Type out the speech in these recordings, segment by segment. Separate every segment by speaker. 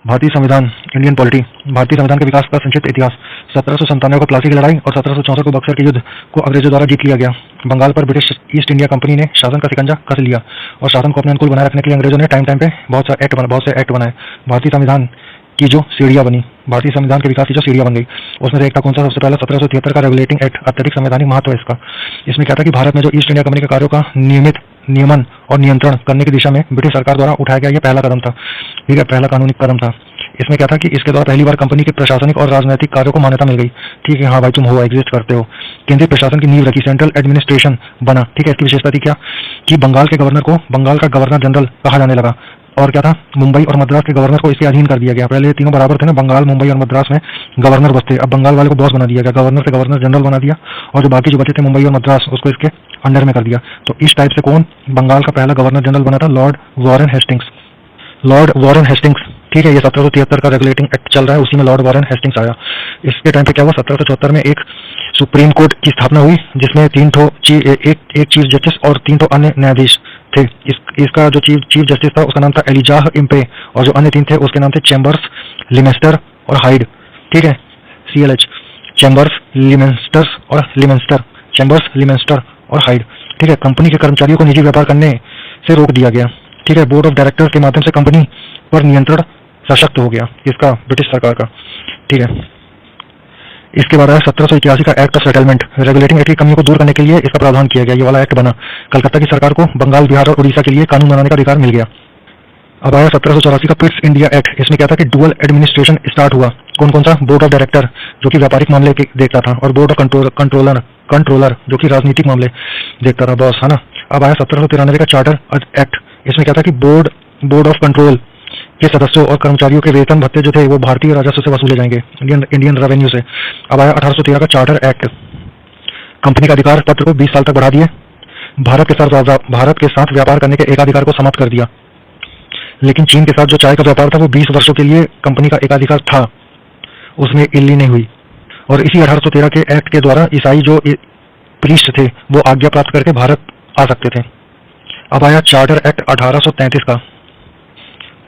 Speaker 1: भारतीय संविधान, Indian polity. भारतीय संविधान के विकास का संक्षिप्त इतिहास। 1797 को प्लासी की लड़ाई और 1764 को बक्सर के युद्ध को अंग्रेजों द्वारा जीत लिया गया। बंगाल पर ब्रिटिश ईस्ट इंडिया कंपनी ने शासन का शिकंजा कस लिया और शासन को अपने अनुकूल बनाए रखने के लिए अंग्रेजों ने टाइम टाइम पे बहुत से एक्ट बनाए। भारतीय संविधान की जो सीढ़ियां बनी, भारतीय संविधान के विकास की जो सीढ़ियां बन गई, उसमें से एक था कौन सा? सबसे पहला 1773 का रेगुलेटिंग एक्ट। अत्यधिक संवैधानिक महत्व है इसका। इसमें क्या था कि भारत में जो ईस्ट इंडिया कंपनी के कार्यों का नियमित नियमन और नियंत्रण करने की दिशा में ब्रिटिश सरकार द्वारा उठाया गया ये पहला कदम था। ठीक है, पहला कानूनी कदम था। इसमें क्या था कि इसके द्वारा पहली बार कंपनी के प्रशासनिक और राजनीतिक कार्यों को मान्यता मिल गई। ठीक है, हाँ भाई तुम हो, एग्जिस्ट करते हो। केंद्रीय प्रशासन की नींव रखी, सेंट्रल एडमिनिस्ट्रेशन बना। ठीक है, इसकी विशेषता थी क्या कि बंगाल के गवर्नर को बंगाल का गवर्नर जनरल कहा जाने लगा। और क्या था, मुंबई और मद्रास के गवर्नर को इसके अधीन कर दिया गया। पहले ये तीनों बराबर थे ना, बंगाल, मुंबई और मद्रास में गवर्नर बसते। अब बंगाल वाले को बॉस बना दिया गया, गवर्नर से गवर्नर जनरल बना दिया, और जो बाकी जो बचे थे मुंबई और मद्रास, उसको इसके अंडर में कर दिया। तो इस टाइप से कौन बंगाल का पहला गवर्नर जनरल बना था? Lord Warren Hastings. Lord Warren Hastings. ठीक है, ये 1773 का रेगुलेटिंग एक्ट चल रहा है, उसी में लॉर्ड वॉरेन हेस्टिंग्स आया। इसके टाइम पे क्या हुआ? 1774 में एक सुप्रीम कोर्ट की स्थापना हुई, जिसमें एक चीफ जस्टिस और 3 अन्य न्यायाधीश थे। इसका जो चीफ जस्टिस था उसका नाम था एलिजाह इम्पे, और जो अन्य 3 थे उसके नाम थे चैम्बर्स, लिमेस्टर और हाइड। ठीक है, CLH, चैम्बर्स, लिमेस्टर और हाइड। ठीक है, कंपनी के कर्मचारियों को निजी व्यापार करने से रोक दिया गया। ठीक है, बोर्ड ऑफ डायरेक्टर्स के माध्यम से कंपनी पर नियंत्रण सशक्त हो गया इसका, ब्रिटिश सरकार का। ठीक है, इसके बाद आया 1781 का act of settlement. Regulating act की कमियों को दूर करने के लिए इसका प्रावधान किया गया, ये वाला एक्ट बना। कलकत्ता की सरकार को बंगाल, बिहार और उड़ीसा के लिए कानून बनाने का अधिकार मिल गया। अब आया 1784 का पिट्स इंडिया एक्ट। इसमें क्या था कि डुअल एडमिनिस्ट्रेशन स्टार्ट हुआ। कौन कौन सा? बोर्ड ऑफ डायरेक्टर जो कि व्यापारिक मामले देखता था, और बोर्ड ऑफ कंट्रोलर जो कि राजनीतिक मामले देखता था, बॉस, है ना। अब आया 1793 का चार्टर एक्ट। इसमें क्या था कि बोर्ड ऑफ कंट्रोल के सदस्यों और कर्मचारियों के वेतन भत्ते जो थे वो भारतीय राजस्व से वसूले जाएंगे, इंडियन रेवेन्यू से। अब आया 1813 का चार्टर एक्ट। कंपनी का अधिकार पत्र को 20 साल तक बढ़ा दिए। भारत के साथ व्यापार करने के एकाधिकार को समाप्त कर दिया। लेकिन चीन के साथ जो चाय का व्यापार था वो 20 वर्षों के लिए कंपनी का एकाधिकार था, उसमें इल्ली नहीं हुई। और इसी 1813 के एक्ट के द्वारा ईसाई जो प्रीस्ट थे वो आज्ञा प्राप्त करके भारत आ सकते थे। अब आया चार्टर एक्ट 1833 का।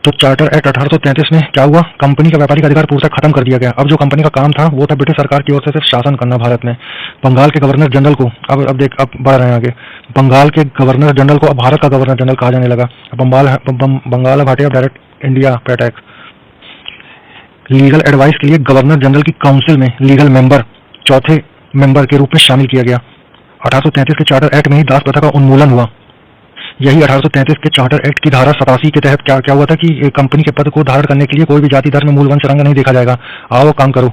Speaker 1: तो चार्टर एक्ट 1833 में क्या हुआ? कंपनी का व्यापारिक अधिकार पूर्णतः खत्म कर दिया गया। अब जो कंपनी का काम था वो था ब्रिटिश सरकार की ओर से सिर्फ शासन करना भारत में। बंगाल के गवर्नर जनरल को अब बढ़ रहे हैं आगे। बंगाल के गवर्नर जनरल को अब भारत का गवर्नर जनरल कहा जाने लगा। बंगाल भाटिया डायरेक्ट इंडिया पे अटैक। लीगल एडवाइस के लिए गवर्नर जनरल की काउंसिल में लीगल मेंबर चौथे मेंबर के रूप में शामिल किया गया। 1833 के चार्टर एक्ट में ही दास प्रथा का उन्मूलन हुआ। यही 1833 के चार्टर एक्ट की धारा 87 के तहत क्या हुआ था कि कंपनी के पद को धारण करने के लिए कोई भी जाति, धर्म, मूल, वंश, रंग नहीं देखा जाएगा, आओ काम करो।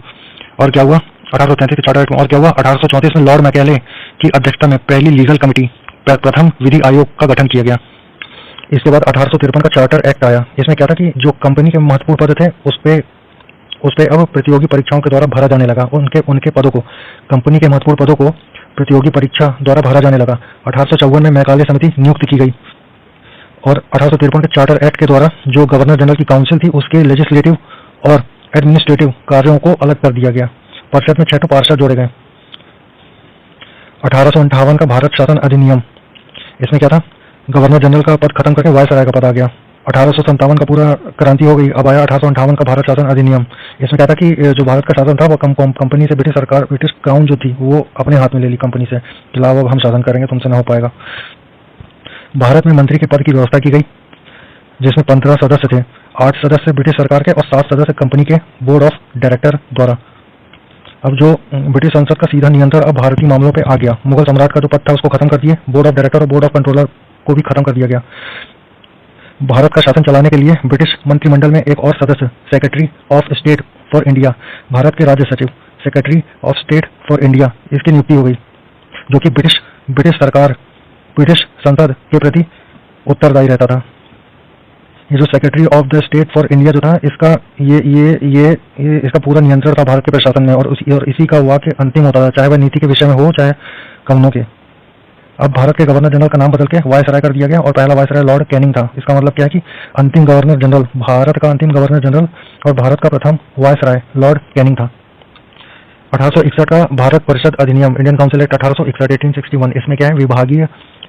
Speaker 1: और क्या हुआ 1833 के चार्टर एक्ट में? और क्या हुआ 1834 में लॉर्ड मैकेले की अध्यक्षता में पहली लीगल कमेटी, प्रथम विधि आयोग का गठन किया गया। इसके बाद 1853 का चार्टर एक्ट आया। इसमें क्या था कि जो कंपनी के महत्वपूर्ण पद थे उस पे अब प्रतियोगी परीक्षाओं के द्वारा भरा जाने लगा। उनके पदों को, कंपनी के महत्वपूर्ण पदों को प्रतियोगी परीक्षा द्वारा भरा जाने लगा। 1854 में मैकाले समिति नियुक्त की गई। और 1853 के चार्टर एक्ट के द्वारा जो गवर्नर जनरल की काउंसिल थी उसके लेजिस्लेटिव और एडमिनिस्ट्रेटिव कार्यों को अलग कर दिया गया। परिषद में 6 पार्षद जोड़े गए। 1858 का भारत शासन अधिनियम। इसमें क्या था? गवर्नर जनरल का पद खत्म करके वायसराय का पद आ गया। 1857 का पूरा क्रांति हो गई। अब आया 1858 का भारत शासन अधिनियम। इसमें क्या था कि जो भारत का शासन था वो कंपनी से ब्रिटिश क्राउन जो थी वो अपने हाथ में ले ली कंपनी से, खिलाफ अब हम शासन करेंगे, तुमसे ना हो पाएगा। भारत में मंत्री के पद की व्यवस्था की गई, जिसमें 15 सदस्य थे। 8 सदस्य ब्रिटिश सरकार के और 7 सदस्य कंपनी के बोर्ड ऑफ डायरेक्टर द्वारा। अब जो ब्रिटिश संसद का सीधा नियंत्रण अब भारतीय मामलों पे आ गया। मुगल सम्राट का जो पद था उसको खत्म कर दिए, बोर्ड ऑफ डायरेक्टर और बोर्ड ऑफ कंट्रोलर को भी खत्म कर दिया गया। भारत का शासन चलाने के लिए ब्रिटिश मंत्रिमंडल में एक और सदस्य, secretary of state for India, Bharat के राज्य सचिव, secretary of state for India, इसकी नियुक्ति हो गई, जो कि ब्रिटिश संसद के प्रति उत्तरदायी रहता था। ये जो secretary of the state for India जो था, इसका इसका पूरा नियंत्रण था भारत के प्रशासन में, और इसी का वाक्य अंतिम होता था, चाहे वह नीति के विषय में हो चाहे कानूनों के। अब भारत के गवर्नर जनरल का नाम बदल के वायसराय कर दिया गया, और पहला वायसराय लॉर्ड कैनिंग था। इसका मतलब क्या है कि अंतिम गवर्नर जनरल, भारत का अंतिम गवर्नर जनरल और भारत का प्रथम वायसराय लॉर्ड कैनिंग था। 1861 का भारत परिषद अधिनियम, इंडियन काउंसिल एक्ट 1861। इसमें क्या है?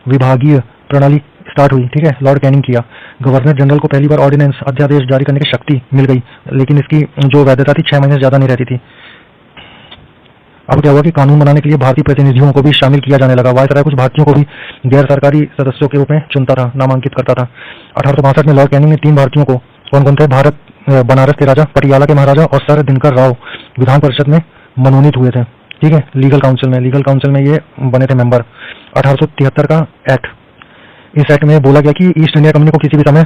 Speaker 1: विभागीय प्रणाली स्टार्ट हुई, ठीक है, लॉर्ड कैनिंग किया। गवर्नर जनरल को पहली बार ऑर्डिनेंस अध्यादेश जारी करने की शक्ति मिल गई, लेकिन इसकी जो वैधता थी 6 महीने से ज्यादा नहीं रहती थी। अब क्या हुआ कि कानून बनाने के लिए भारतीय प्रतिनिधियों को भी शामिल किया जाने लगा। वायसराय कुछ भारतीयों को भी गैर सरकारी सदस्यों के रूप में चुनता था, नामांकित करता था। 1862 में लॉर्ड कैनिंग ने 3 भारतीयों को, कौन कौन थे, बनारस के राजा, पटियाला के महाराजा और सर दिनकर राव, विधान परिषद में मनोनीत हुए थे, ठीक है, लीगल काउंसिल में ये बने थे मेंबर। 1873 का एक्ट, इस एक्ट में बोला गया कि ईस्ट इंडिया कंपनी को किसी भी समय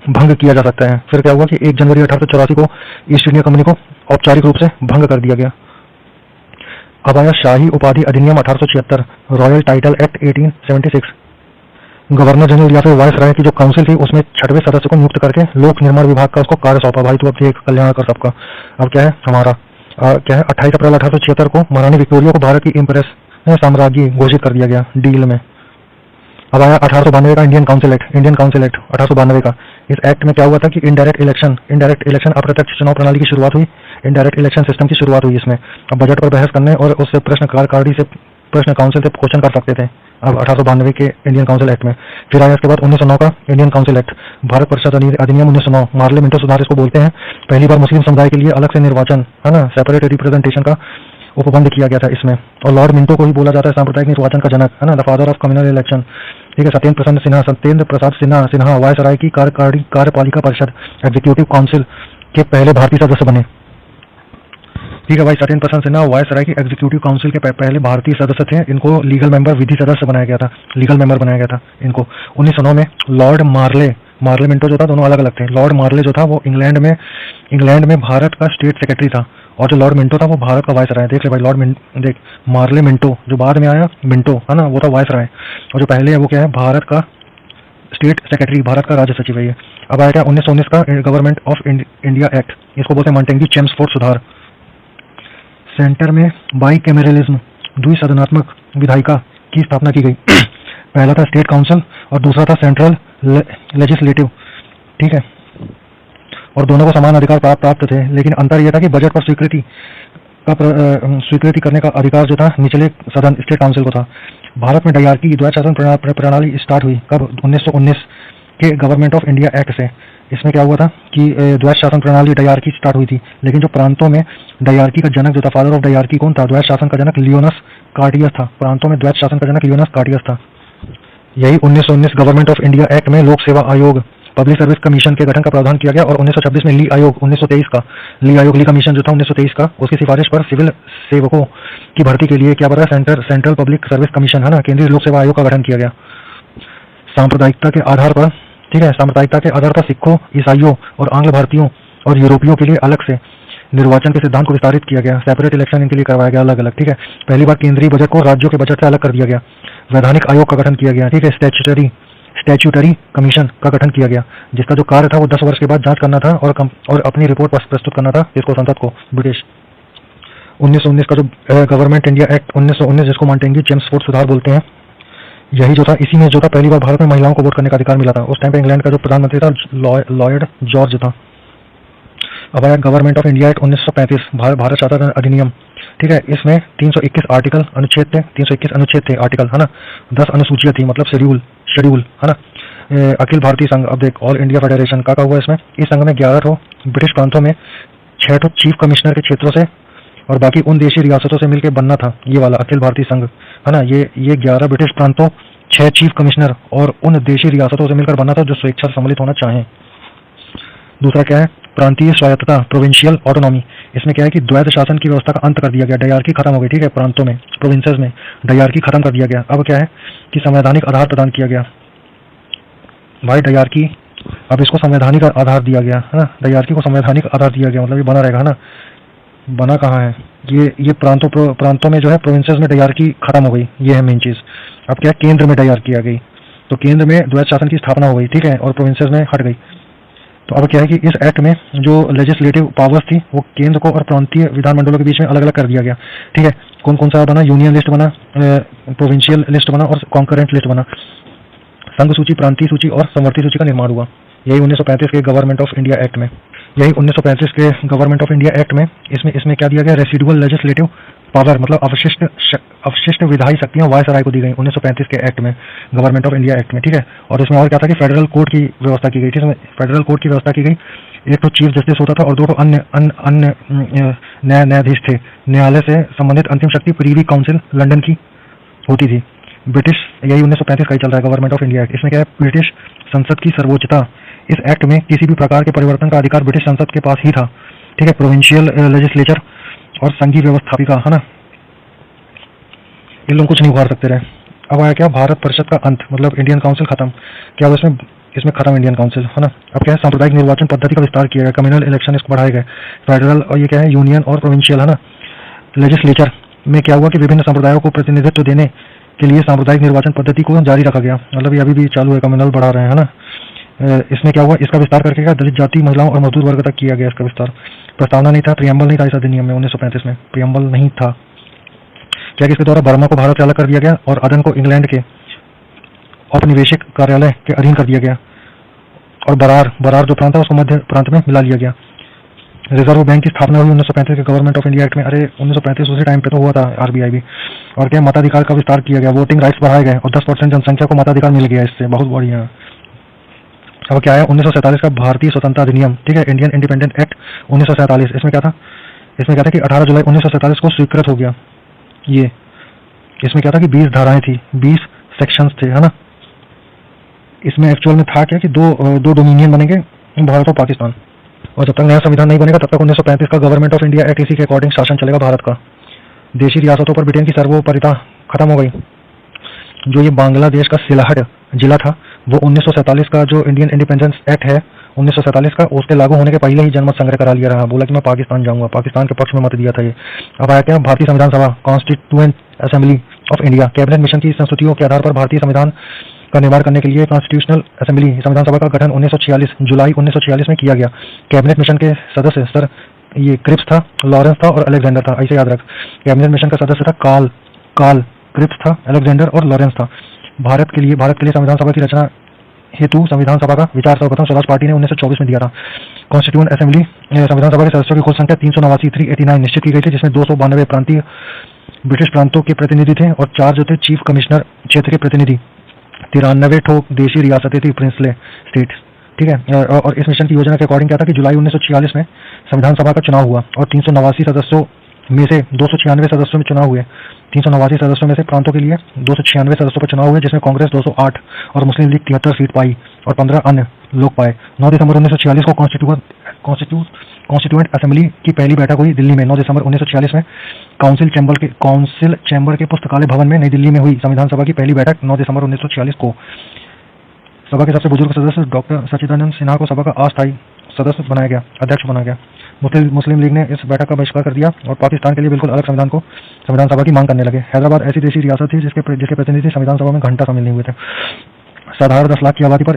Speaker 1: भंग किया जा सकता है। फिर क्या हुआ कि 1 जनवरी 1884 को ईस्ट इंडिया कंपनी को औपचारिक रूप से भंग कर दिया गया। अब आया शाही उपाधि अधिनियम 1876, royal title act 1876। Governor general या फिर वायसराय की जो काउंसिल थी उसमें 6वें सदस्य को नियुक्त करके लोक निर्माण विभाग का उसको कार्य सौंपा। भाई तू अब देख, कल्याण कर सबका। अब क्या है हमारा, क्या है, 28 अप्रैल 1876 को महारानी विक्टोरिया को भारत की इम्प्रेस साम्राज्ञी घोषित कर दिया गया डील में। अब आया 1892 का इंडियन काउंसिल एक्ट 1892 का। इस एक्ट में क्या हुआ था कि इनडायरेक्ट इलेक्शन अप्रत्यक्ष चुनाव प्रणाली की शुरुआत हुई, इनडायरेक्ट इलेक्शन सिस्टम की शुरुआत हुई इसमें। अब बजट पर बहस करने और उससे प्रश्न काउंसिल से क्वेश्चन कर सकते थे, अब 1892 के इंडियन काउंसिल एक्ट में। फिर आया इसके बाद 1909 का इंडियन काउंसिल एक्ट, भारत परिषद अधिनियम 1909, मार्लियामेंटो सुधार इसको बोलते हैं। पहली बार मुस्लिम समुदाय के लिए अलग से निर्वाचन, है ना, सेपरेट रिप्रेजेंटेशन का उपबंध किया गया था इसमें। और लॉर्ड मिंटो को ही बोला जाता है सांप्रदायिक निर्वाचन का जनक, है ना, the father of communal election, ठीक है। सत्येंद्र प्रसाद सिन्हा वायसराय की कार्यपालिका परिषद एग्जीक्यूटिव काउंसिल के पहले भारतीय सदस्य बने, ठीक है भाई। सत्येंद्र प्रसाद सिन्हा वायसराय की एग्जीक्यूटिव काउंसिल के पहले भारतीय सदस्य थे। इनको लीगल मेंबर, विधि सदस्य बनाया गया था, लीगल मेंबर बनाया गया था इनको। 1909 में लॉर्ड मार्लेमेंटो जो था, दोनों अलग अलग थे। लॉर्ड मार्ले जो था वो इंग्लैंड में भारत का स्टेट सेक्रेटरी था, और जो लॉर्ड मिंटो था वो भारत का वायसराय। देख ले भाई, देख मार्लेमेंटो जो बाद में आया, मिंटो, है ना, वो था वायसराय, और जो पहले है वो क्या है, भारत का स्टेट सेक्रेटरी, भारत का राज्य सचिव है ये। अब आया क्या 1919 का गवर्नमेंट ऑफ इंडिया एक्ट, इसको बोलते हैं मॉन्टेग्यू चेम्सफोर्ड सुधार। सेंटर में बाईकैमरलिज्म, द्विसदनात्मक विधायिका की स्थापना की गई। पहला था स्टेट काउंसिल और दूसरा था सेंट्रल लेजिस्लेटिव, ठीक है, और दोनों को समान अधिकार प्राप्त थे। लेकिन अंतर यह था कि बजट पर स्वीकृति करने का अधिकार जो था निचले सदन स्टेट काउंसिल को था। भारत में डायरकी द्वैध शासन प्रणाली स्टार्ट हुई कब, 1919 के गवर्नमेंट ऑफ इंडिया एक्ट से। इसमें क्या हुआ था कि द्वैध शासन प्रणाली डायरकी स्टार्ट हुई थी, लेकिन जो प्रांतों में डायरकी का जनक जो था, फादर ऑफ डायरकी कौन था, द्वैध शासन का जनक लियोनस कार्टियस था। प्रांतों में द्वैध शासन का जनक लियोनस कार्टियस था। यही 1919 गवर्नमेंट ऑफ इंडिया एक्ट में लोक सेवा आयोग, पब्लिक सर्विस कमीशन के गठन का प्रावधान किया गया। और 1926 में ली आयोग, 1923 का ली कमीशन जो था 1923 का, उसकी सिफारिश पर सिविल सेवकों की भर्ती के लिए क्या बना, सेंट्रल पब्लिक सर्विस कमीशन, है ना, केंद्रीय लोक सेवा आयोग का गठन किया गया। सांप्रदायिकता के आधार पर, ठीक है, सांप्रदायिकता के आधार पर सिखों, ईसाइयों और आंग्ल भारतीयों और यूरोपियों के लिए अलग से निर्वाचन के सिद्धांत को विस्तारित किया गया। सेपरेट इलेक्शन इनके लिए करवाया गया अलग अलग, ठीक है। पहली बार केंद्रीय बजट को राज्यों के बजट से अलग कर दिया गया। वैधानिक आयोग का गठन किया गया, ठीक है, स्टैट्यूटरी कमीशन का गठन किया गया, जिसका जो कार्य था वो 10 वर्ष के बाद जांच करना था और अपनी रिपोर्ट प्रस्तुत करना था इसको संसद को, ब्रिटिश। 1919 का जो गवर्नमेंट इंडिया एक्ट 1919, जिसको मॉन्टेग्यू चेम्सफोर्ड सुधार बोलते हैं, यही जो था, इसी में जो था पहली बार भारत में महिलाओं को वोट करने का अधिकार मिला था। उस टाइम पे इंग्लैंड का जो प्रधानमंत्री था लॉर्ड जॉर्ज था। अब आया government of India act 1935, Bharat शासन अधिनियम, ठीक है। इसमें 321 आर्टिकल, अनुच्छेद थे, 321 अनुच्छेद थे, आर्टिकल, है ना, 10 अनुसूचियां थी, मतलब शेड्यूल, है ना। अखिल भारतीय संघ, अब देख, ऑल इंडिया फेडरेशन का हुआ इसमें। इस संघ में 11 ब्रिटिश प्रांतों में 6 चीफ कमिश्नर के क्षेत्रों से और बाकी उन देशी रियासतों से मिलकर बनना था ये वाला अखिल भारतीय संघ, है ना। ये 11 ब्रिटिश प्रांतों, 6 चीफ कमिश्नर और उन देशी रियासतों से मिलकर बनना था जो स्वेच्छा से सम्मिलित होना चाहें। दूसरा क्या है, प्रांतीय स्वायत्तता, प्रोविंशियल ऑटोनॉमी। इसमें क्या है कि द्वैध शासन की व्यवस्था का अंत कर दिया गया, डायरकी खत्म हो गई, ठीक है। प्रांतों में, प्रोविंसेस में डायरकी खत्म कर दिया गया। अब क्या है कि संवैधानिक आधार प्रदान किया गया भाई, डायरकी, अब इसको संवैधानिक आधार दिया गया, है ना। डायरकी को संवैधानिक आधार दिया गया, मतलब ये बना रहेगा, है ना। बना कहाँ है ये प्रांतों में जो है, प्रोविंसेस में डायरकी खत्म हो गई, ये है मेन चीज। अब क्या है, केंद्र में डायरकी आ गई, तो केंद्र में द्वैध शासन की स्थापना हो गई, ठीक है, और प्रोविंसेस में हट गई। तो अब क्या है कि इस एक्ट में जो लेजिस्लेटिव पावर्स थी वो केंद्र को और प्रांतीय विधानमंडलों के बीच में अलग अलग कर दिया गया, ठीक है। कौन कौन सा बना, यूनियन लिस्ट बना, प्रोविंशियल लिस्ट बना और कॉन्करेंट लिस्ट बना। संघ सूची, प्रांतीय सूची और संवर्ती सूची का निर्माण हुआ, यही 1935 के गवर्नमेंट ऑफ इंडिया एक्ट में। यही 1935 के गवर्नमेंट ऑफ इंडिया एक्ट में इसमें क्या दिया गया, रेसिडुअल लेजिस्लेटिव पावर मतलब अवशिष्ट विधायी शक्तियां वायसराय को दी गई 1935 के एक्ट में, गवर्नमेंट ऑफ इंडिया एक्ट में, ठीक है। और इसमें और क्या था कि फेडरल कोर्ट की व्यवस्था की गई थी। इसमें फेडरल कोर्ट की व्यवस्था की गई, एक तो चीफ जस्टिस होता था और दो अन्य न्यायाधीश थे। न्यायालय से संबंधित अंतिम शक्ति प्रीवी काउंसिल लंदन की होती थी। ब्रिटिश, यही 1935 का ही चल रहा है, गवर्नमेंट ऑफ इंडिया एक्ट। इसमें क्या है, ब्रिटिश संसद की सर्वोच्चता, इस एक्ट में किसी भी प्रकार के परिवर्तन का अधिकार ब्रिटिश संसद के पास ही था, ठीक है। प्रोविंशियल लेजिस्लेचर और संघीय व्यवस्थापिका, है ना, ये लोग कुछ नहीं उखाड़ सकते रहे। अब आया क्या, भारत परिषद का अंत, मतलब इंडियन काउंसिल खत्म। क्या हुआ इसमें खत्म इंडियन काउंसिल, है ना। अब क्या है, सांप्रदायिक निर्वाचन पद्धति का विस्तार किया गया, कम्युनल इलेक्शन इसको बढ़ाए गए, फेडरल और ये क्या है, यूनियन और प्रोविंशियल, है ना। लेजिस्लेचर में क्या हुआ कि विभिन्न संप्रदायों को प्रतिनिधित्व देने के लिए सांप्रदायिक निर्वाचन पद्धति को जारी रखा गया, मतलब ये अभी भी चालू है, कम्युनल बढ़ा रहे हैं, है ना। इसमें क्या हुआ, इसका विस्तार करके क्या, दलित जाति, महिलाओं और मजदूर वर्ग तक किया गया इसका विस्तार। प्रस्तावना नहीं था, प्रियम्बल नहीं था इस अधिनियम में, 1935 में प्रियम्बल नहीं था। क्या इसके द्वारा बर्मा को भारत से अलग कर दिया गया और अदन को इंग्लैंड के औपनिवेशिक कार्यालय के अधीन कर दिया गया, और बरार जो प्रांत था उसको मध्य प्रांत में मिला लिया गया। रिजर्व बैंक की स्थापना हुई 1935 के गवर्नमेंट ऑफ इंडिया एक्ट में। अरे 1935 उसी टाइम पे तो हुआ था आरबीआई भी। और क्या, मताधिकार का विस्तार किया गया, वोटिंग राइट्स बढ़ाए गए और 10% जनसंख्या को मताधिकार मिल गया इससे, बहुत बढ़िया। अब क्या है, 1947 का भारतीय स्वतंत्रता अधिनियम, ठीक है, इंडियन इंडिपेंडेंट एक्ट 1947। इसमें क्या था, कि 18 जुलाई 1947 को स्वीकृत हो गया ये। इसमें क्या था कि 20 धाराएं थी, 20 सेक्शंस थे, है ना। इसमें एक्चुअल में था क्या कि दो डोमिनियन बनेंगे, भारत और पाकिस्तान, और जब तक नया संविधान नहीं बनेगा तब तक 1935 का गवर्नमेंट ऑफ इंडिया एक्ट, इसी के अकॉर्डिंग शासन चलेगा भारत का। देशी रियासतों पर ब्रिटेन की सर्वोपरिता खत्म हो गई। जो ये बांग्लादेश का सिलाहट जिला था, वो 1947 का जो इंडियन इंडिपेंडेंस एक्ट है 1947 का, उसके लागू होने के पहले ही जनमत संग्रह करा लिया रहा, बोला कि मैं पाकिस्तान जाऊंगा, पाकिस्तान के पक्ष में मत दिया था ये। अब आया क्या, भारतीय संविधान सभा, constituent assembly of India, cabinet mission की संस्तुतियों के आधार पर भारतीय संविधान का निर्माण करने के लिए कॉन्स्टिट्यूशनल असेंबली संविधान सभा का गठन 1946 जुलाई 1946 में किया गया। कैबिनेट मिशन के सदस्य सर ये क्रिप्स था, लॉरेंस था और अलेक्जेंडर था, ऐसे याद रख। कैबिनेट मिशन का सदस्य था कार्ल क्रिप्स था, अलेक्जेंडर और लॉरेंस था। भारत के लिए संविधान सभा की रचना हेतु संविधान सभा का विचार सर्वप्रथम स्वराज पार्टी ने 1924 में दिया था। कॉन्स्टिट्यूएंट असेंबली संविधान सभा के सदस्यों की कुल संख्या 389 निश्चित की गई थी, जिसमें 292 प्रांतीय ब्रिटिश प्रांतों के प्रतिनिधि थे और 4 जो थे चीफ कमिश्नर क्षेत्र के प्रतिनिधि। 93 ठोक देशी रियासतें थी, प्रिंसले स्टेट, ठीक है। और इस मिशन की योजना के अकॉर्डिंग क्या था कि जुलाई 1946 में संविधान सभा का चुनाव हुआ और 389 सदस्यों में से 296 सदस्यों में चुनाव हुए। 389 सदस्यों में से प्रांतों के लिए 296 सदस्यों पर चुनाव हुए, जिसमें कांग्रेस 208 और मुस्लिम लीग 73 सीट पाई और 15 अन्य लोग पाए। 9 दिसंबर 1946 को कॉन्स्टिट्यूएंट असेंबली की पहली बैठक हुई दिल्ली में। 9 दिसंबर 1946 में काउंसिल चैम्बर के पुस्तकालय भवन में नई दिल्ली में हुई संविधान सभा की पहली बैठक 9 दिसंबर 1946 को। सभा के सबसे बुजुर्ग सदस्य डॉक्टर सच्चिदानंद सिन्हा को सभा का अस्थायी सदस्य बनाया गया, अध्यक्ष बना गया। मुस्लिम लीग ने इस बैठक का बहिष्कार कर दिया और पाकिस्तान के लिए बिल्कुल अलग संविधान सभा की मांग करने लगे। हैदराबाद ऐसी देशी रियासत थी जिसके प्रतिनिधि संविधान सभा में घंटा शामिल नहीं हुए थे। साधारण 10 लाख की आबादी पर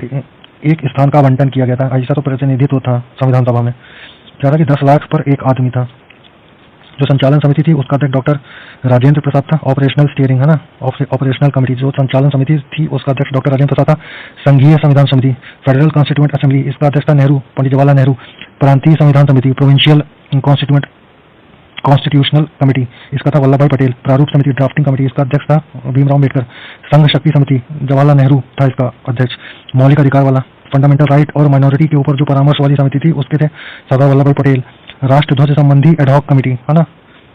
Speaker 1: एक स्थान का आवंटन किया गया था, ऐसा तो प्रतिनिधित्व था संविधान सभा में। क्या था कि 10 लाख पर एक आदमी था। जो संचालन समिति थी उसका अध्यक्ष डॉक्टर राजेंद्र प्रसाद था। ऑपरेशनल स्टीयरिंग, है ना, ऑपरेशनल कमेटी जो संचालन समिति थी उसका अध्यक्ष डॉक्टर राजेंद्र प्रसाद था। संघीय संविधान समिति, फेडरल कॉन्स्टिट्यूएंट असेंबली, इसका अध्यक्ष था नेहरू, पंडित जवाहरलाल नेहरू। प्रांतीय संविधान समिति, प्रोविंशियल कॉन्स्टिट्यूशनल कमेटी, इसका था वल्लभ भाई पटेल। प्रारूप समिति, ड्राफ्टिंग कमेटी, इसका अध्यक्ष था भीमराव अम्बेडकर। संघ शक्ति समिति, जवाहरलाल नेहरू था इसका अध्यक्ष। मौलिक अधिकार वाला, फंडामेंटल राइट और माइनॉरिटी के ऊपर जो परामर्श वाली समिति थी उसके थे सरदार वल्लभ भाई पटेल। राष्ट्र ध्वज संबंधी एडहॉक कमेटी, है ना,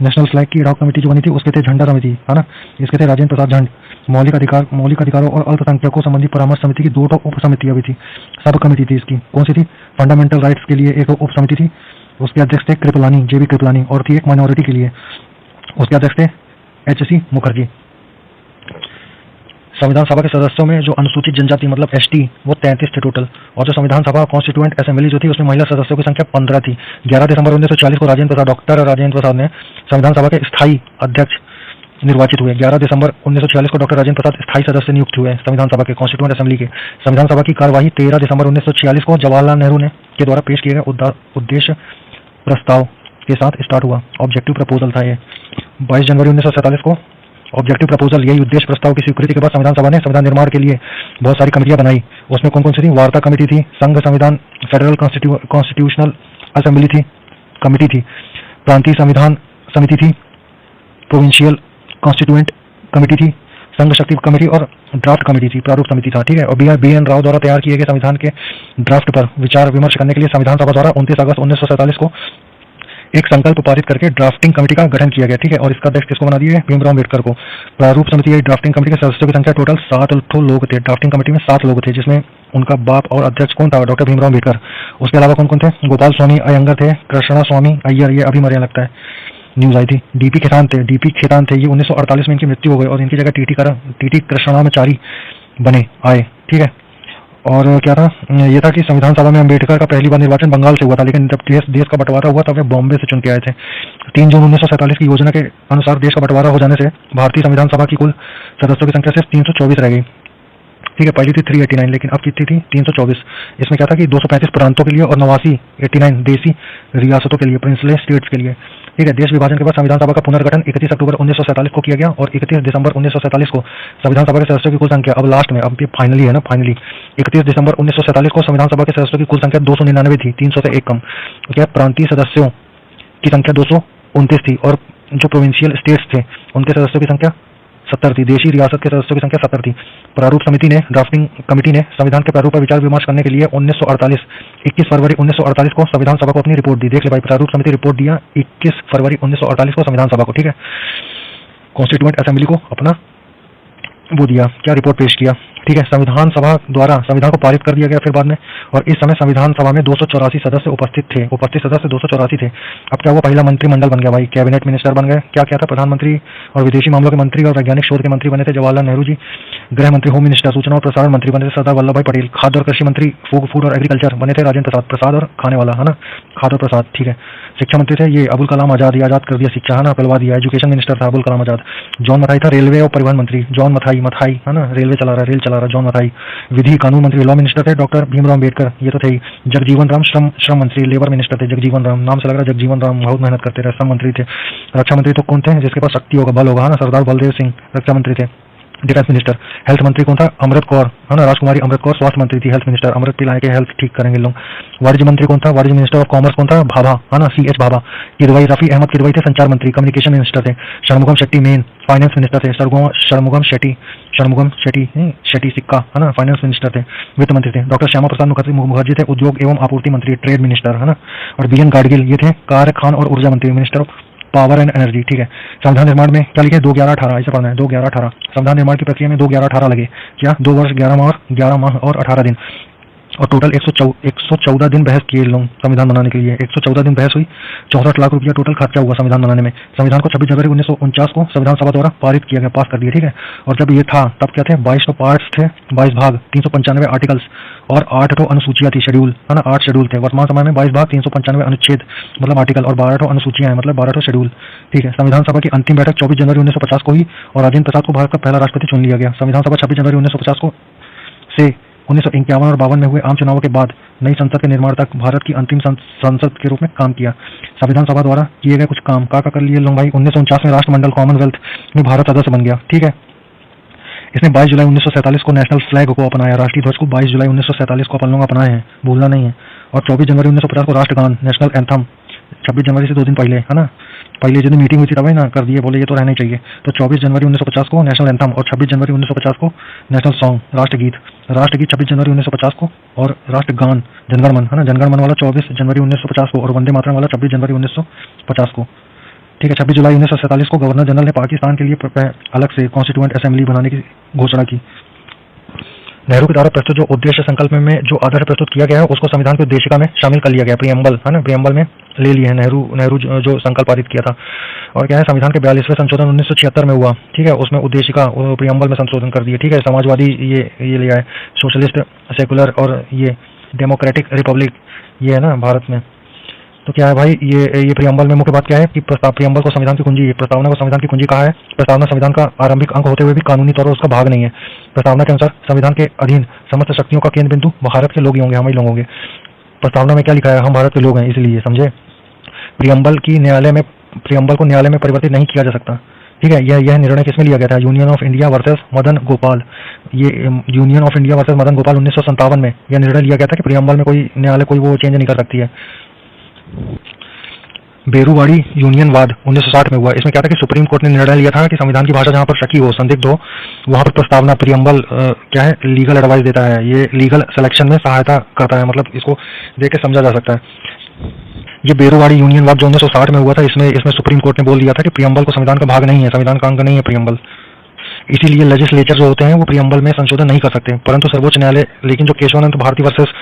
Speaker 1: नेशनल फ्लैग की एडहॉक कमेटी जो बनी थी उसके थे झंडा समिति, है ना, इसके थे राजेंद्र प्रसाद झंड। मौलिक अधिकारों और अल्पसंख्यकों संबंधी परामर्श समिति की 2 उप समितियां भी थी, सब कमेटी थी इसकी। कौन सी थी? फंडामेंटल राइट्स के लिए एक उप समिति थी, उसके अध्यक्ष थे कृपलानी, जेबी कृपलानी, और थी एक माइनॉरिटी के लिए, उसके अध्यक्ष थे एचसी मुखर्जी। संविधान सभा के सदस्यों में जो अनुसूचित जनजाति मतलब एसटी वो 33 थे टोटल, और जो संविधान सभा कॉन्स्टिट्यूएंट असेंबली जो थी उसमें महिला सदस्यों की संख्या 15 थी। 11 दिसंबर 1940 को डॉक्टर राजेंद्र प्रसाद ने संविधान सभा के स्थायी अध्यक्ष निर्वाचित हुए। 11 दिसंबर 1940 को डॉक्टर राजेंद्र प्रसाद स्थायी सदस्य नियुक्त हुए संविधान सभा के कॉन्स्टिट्यूएंट असेंबली के। संविधान सभा की कार्यवाही 13 दिसंबर 1946 को जवाहरलाल नेहरू ने के द्वारा पेश किए गए उद्देश्य प्रस्ताव के साथ स्टार्ट हुआ। ऑब्जेक्टिव प्रपोजल था ये। 22 जनवरी 1947 को ऑब्जेक्टिव प्रपोजल, यही उद्देश्य प्रस्ताव की स्वीकृति के बाद संविधान सभा ने संविधान निर्माण के लिए बहुत सारी कमेटियां बनाई। उसमें कौन कौन सी थी? वार्ता कमेटी थी, संघ संविधान फेडरल कॉन्स्टिट्यूशनल असेंबली थी कमेटी थी, प्रांतीय संविधान समिति थी, प्रोविंशियल कॉन्स्टिट्यूएंट कमेटी थी, संघ शक्ति कमेटी और ड्राफ्ट कमेटी थी, प्रारूप समिति था। ठीक है, और BN राव द्वारा तैयार किए गए संविधान के ड्राफ्ट पर विचार विमर्श करने के लिए संविधान सभा द्वारा 29 अगस्त 1947 को एक संकल्प पारित करके ड्राफ्टिंग कमेटी का गठन किया गया। ठीक है, और इसका अध्यक्ष किसको बना दिया? भीमराव अम्बेडकर को। प्रारूप समिति या ड्राफ्टिंग कमेटी के सदस्यों की संख्या टोटल 7 लोग थे। ड्राफ्टिंग कमेटी में 7 लोग थे, जिसमें उनका बाप और अध्यक्ष कौन था? डॉक्टर भीमराव अम्बेडकर। उसके अलावा कौन कौन थे? गोपाल स्वामी अयंगर थे, कृष्णा स्वामी अय्यर, ये अभी मरे लगता है, न्यूज आई थी। DP खेतान थे, ये 1948 में इनकी मृत्यु हो गई और इनकी जगह TT कृष्णाचारी बने आए। ठीक है, और क्या था? ये था कि संविधान सभा में अम्बेडकर का पहली बार निर्वाचन बंगाल से हुआ था, लेकिन जब देश का बंटवारा हुआ तब वे बॉम्बे से चुन के आए थे। 3 जून 1947 की योजना के अनुसार देश का बंटवारा हो जाने से भारतीय संविधान सभा की कुल सदस्यों की संख्या सिर्फ 324 रह गई। ठीक है, पहली थी 389, लेकिन अब कितनी थी? 324। इसमें क्या था कि 235 प्रांतों के लिए और 89 देसी रियासतों के लिए, प्रिंसले स्टेट्स के लिए। ठीक है, देश विभाजन के बाद संविधान सभा का पुनर्गठन 31 अक्टूबर 1947 को किया गया और 31 दिसंबर 1947 को संविधान सभा के सदस्यों की कुल संख्या, अब लास्ट में, अब ये फाइनली है ना, फाइनली 31 दिसंबर 1947 को संविधान सभा के सदस्यों की कुल संख्या 299 थी, 300 से एक कम। क्या प्रांतीय सदस्यों की संख्या 229 थी और जो प्रोविंशियल स्टेट्स थे उनके सदस्यों की संख्या 70 थी। देशी रियासत के सदस्यों की संख्या 70 थी। प्रारूप समिति ने, ड्राफ्टिंग कमेटी ने संविधान के प्रारूप पर विचार विमर्श करने के लिए 21 फरवरी 1948 को संविधान सभा को अपनी रिपोर्ट दी। देख ले भाई, प्रारूप समिति रिपोर्ट दिया 21 फरवरी 1948 को संविधान सभा को। ठीक है, कॉन्स्टिट्यूएंट असेंबली को अपना वो दिया, क्या रिपोर्ट पेश किया। ठीक है, संविधान सभा द्वारा संविधान को पारित कर दिया गया फिर बाद में, और इस समय संविधान सभा में 284 सदस्य उपस्थित थे। उपस्थित सदस्य 284 थे। अब क्या हुआ? पहला मंत्रिमंडल बन गया भाई, कैबिनेट मिनिस्टर बन गए। क्या क्या था? प्रधानमंत्री और विदेशी मामलों के मंत्री और वैज्ञानिक शोध के मंत्री बने थे जवाहरलाल नेहरू जी। गृह मंत्री, होम मिनिस्टर, सूचना और प्रसारण मंत्री बने थे सरदार वल्लभ भाई पटेल। खाद्य और कृषि मंत्री, फूड और एग्रीकल्चर बने थे राजेंद्र प्रसाद और खाने वाला, है ना, खाद्य और प्रसाद। ठीक है, शिक्षा मंत्री थे ये अबुल कलाम आजाद, आजाद कर दिया शिक्षा, है ना, अपलवा दिया। एजुकेशन मिनिस्टर था अबुल कलाम आजाद। जॉन मथाई था रेलवे और परिवहन मंत्री, जॉन मथाई, है ना, रेल चला रहा, जॉन मथाई। विधि कानून मंत्री, लॉ मिनिस्टर थे डॉक्टर भीमराव अम्बेडकर, ये तो थे ही। जगजीवन राम श्रम मंत्री, लेबर मिनिस्टर थे जगजीवन राम, नाम से लग रहा है जगजीवन राम बहुत मेहनत करते रहे, श्रम मंत्री थे। रक्षा मंत्री तो कौन थे? जिसके पास शक्ति होगा, बल होगा, है ना, सरदार बलदेव सिंह रक्षा मंत्री थे। Defence minister. हेल्थ मंत्री कौन था? अमृत कौर, है ना, राजकुमारी अमृत कौर स्वास्थ्य मंत्री थी, हेल्थ मिनिस्टर, अमृत पिलाए के हेल्थ ठीक करेंगे लोग। वाणिज्य मंत्री कौन था? वाणिज्य मिनिस्टर ऑफ कॉमर्स कौन था? भाभा, है ना, CH भाभा। किदवई, रफी अहमद किदवई थे संचार मंत्री, कम्युनिकेशन मिनिस्टर थे। Shanmugam Shetty main finance minister थे, षणमुगम शेट्टी सिक्का, है ना, फाइनेंस मिनिस्टर थे। वित्त मंत्री थे डॉक्टर श्यामा प्रसाद मुखर्जी थे, उद्योग एवं आपूर्ति मंत्री, ट्रेड मिनिस्टर, है ना। और BN गाडगिल, ये थे कार्य, खान और ऊर्जा मंत्री, minister of power and energy. ठीक है, संविधान निर्माण में क्या लिखे? 2-11-18, ऐसे पढ़ना है, 2-11-18। संविधान निर्माण की प्रक्रिया में 2-11-18 लगे। क्या? 2 वर्ष 11 माह और 18 दिन, और टोटल 114 दिन बहस किए लोग संविधान बनाने के लिए। 114 दिन बहस हुई, 64 लाख रुपया टोटल खर्चा हुआ संविधान बनाने में। संविधान को 26 जनवरी 1949 को संविधान सभा द्वारा पारित किया गया, पास कर दिया। ठीक है, और जब ये था तब क्या थे? 22 पार्ट्स थे, 22 भाग, 395 आर्टिकल्स और 8 अनुसूचियां थी, शेड्यूल, है ना, 8 शेड्यूल थे। वर्तमान समय में 22 भाग, 395 अनुच्छेद मतलब आर्टिकल और 12 अनुसूचियां हैं, मतलब 12 शेड्यूल। ठीक है, संविधान सभा की अंतिम बैठक 24 जनवरी 1950 को हुई और राजेंद्र प्रसाद को भारत का पहला राष्ट्रपति चुन लिया गया। संविधान सभा 26 जनवरी 1950 को से 1951 और 52 में हुए आम चुनावों के बाद नई संसद के निर्माण तक भारत की अंतिम संसद के रूप में काम किया। संविधान सभा द्वारा किए गए कुछ काम का कर लिए लोग भाई। 1949 में राष्ट्रमंडल कॉमनवेल्थ में भारत सदस्य बन गया। ठीक है, इसने 22 जुलाई 1947 को नेशनल फ्लैग को अपनाया, राष्ट्रीय ध्वज को 22 जुलाई 1947 को अपन लोग अपनाए हैं, भूलना नहीं है। और 24 जनवरी 1950 को राष्ट्रगान, नेशनल एंथम 26 जनवरी से 2 दिन पहले, है ना, पहले जो मीटिंग हुई थी तभी ना कर दिए, बोले ये तो रहना ही चाहिए। तो 24 जनवरी 1950 को नेशनल एंथम और 26 जनवरी 1950 को नेशनल सॉन्ग, राष्ट्रगीत 26 जनवरी 1950 को और राष्ट्रगान जनगणमन, है ना, जनगणमन वाला 24 जनवरी 1950 को और वंदे मातरम वाला 26 जनवरी 1950 को। ठीक है, 26 जुलाई 1947 को गवर्नर जनरल ने पाकिस्तान के लिए अलग से कॉन्स्टिट्यूएंट असेंबली बनाने की घोषणा की। नेहरू के द्वारा प्रस्तुत जो उद्देश्य संकल्प में जो आदर्श प्रस्तुत किया गया है उसको संविधान की उद्देशिका में शामिल कर लिया गया, प्रियम्बल, है ना, प्रियम्बल में ले लिए हैं। नेहरू जो संकल्प पारित किया था। और क्या है, संविधान के 42वें संशोधन 1976 में हुआ। ठीक है, उसमें उद्देशिका प्रियम्बल में संशोधन कर दिए। ठीक है, समाजवादी ये लिया है, सोशलिस्ट, सेकुलर और ये डेमोक्रेटिक रिपब्लिक, ये है ना भारत में। तो क्या है भाई, ये प्रियम्बल में मुख्य बात क्या है कि प्रियम्बल को संविधान की कुंजी, प्रस्तावना को संविधान की कुंजी कहा है। प्रस्तावना संविधान का आरंभिक अंग होते हुए भी कानूनी तौर पर उसका भाग नहीं है। प्रस्तावना के अनुसार संविधान के अधीन समस्त शक्तियों का केंद्र बिंदु भारत के लोग ही होंगे, हम ही लोग होंगे। प्रस्तावना में क्या लिखा है? हम भारत के लोग हैं, इसलिए समझे। प्रियम्बल को न्यायालय में परिवर्तित नहीं किया जा सकता। ठीक है, यह निर्णय किसमें लिया गया था? Union of India versus Madan Gopal. ये union of India versus Madan Gopal 1957 में यह निर्णय लिया गया था कि प्रियम्बल में कोई न्यायालय कोई वो चेंज नहीं कर सकती है। बेरूवाड़ी यूनियनवाद 1960 में हुआ। इसमें क्या था कि सुप्रीम कोर्ट ने निर्णय लिया था कि संविधान की भाषा जहां पर शकी हो, संदिग्ध हो, वहां पर प्रस्तावना प्रियम्बल क्या है, लीगल एडवाइस देता है, ये लीगल सिलेक्शन में सहायता करता है, मतलब इसको देख के समझा जा सकता है। ये बेरूवाड़ी यूनियनवाद जो 1960 में हुआ था, इसमें सुप्रीम कोर्ट ने बोल दिया था कि प्रियम्बल को संविधान का भाग नहीं है, संविधान का अंग नहीं है प्रियम्बल। इसीलिए लेजिस्लेचर जो होते हैं वो प्रियम्बल में संशोधन नहीं कर सकते। परंतु सर्वोच्च न्यायालय, लेकिन जो केशवानंद भारती वर्सेस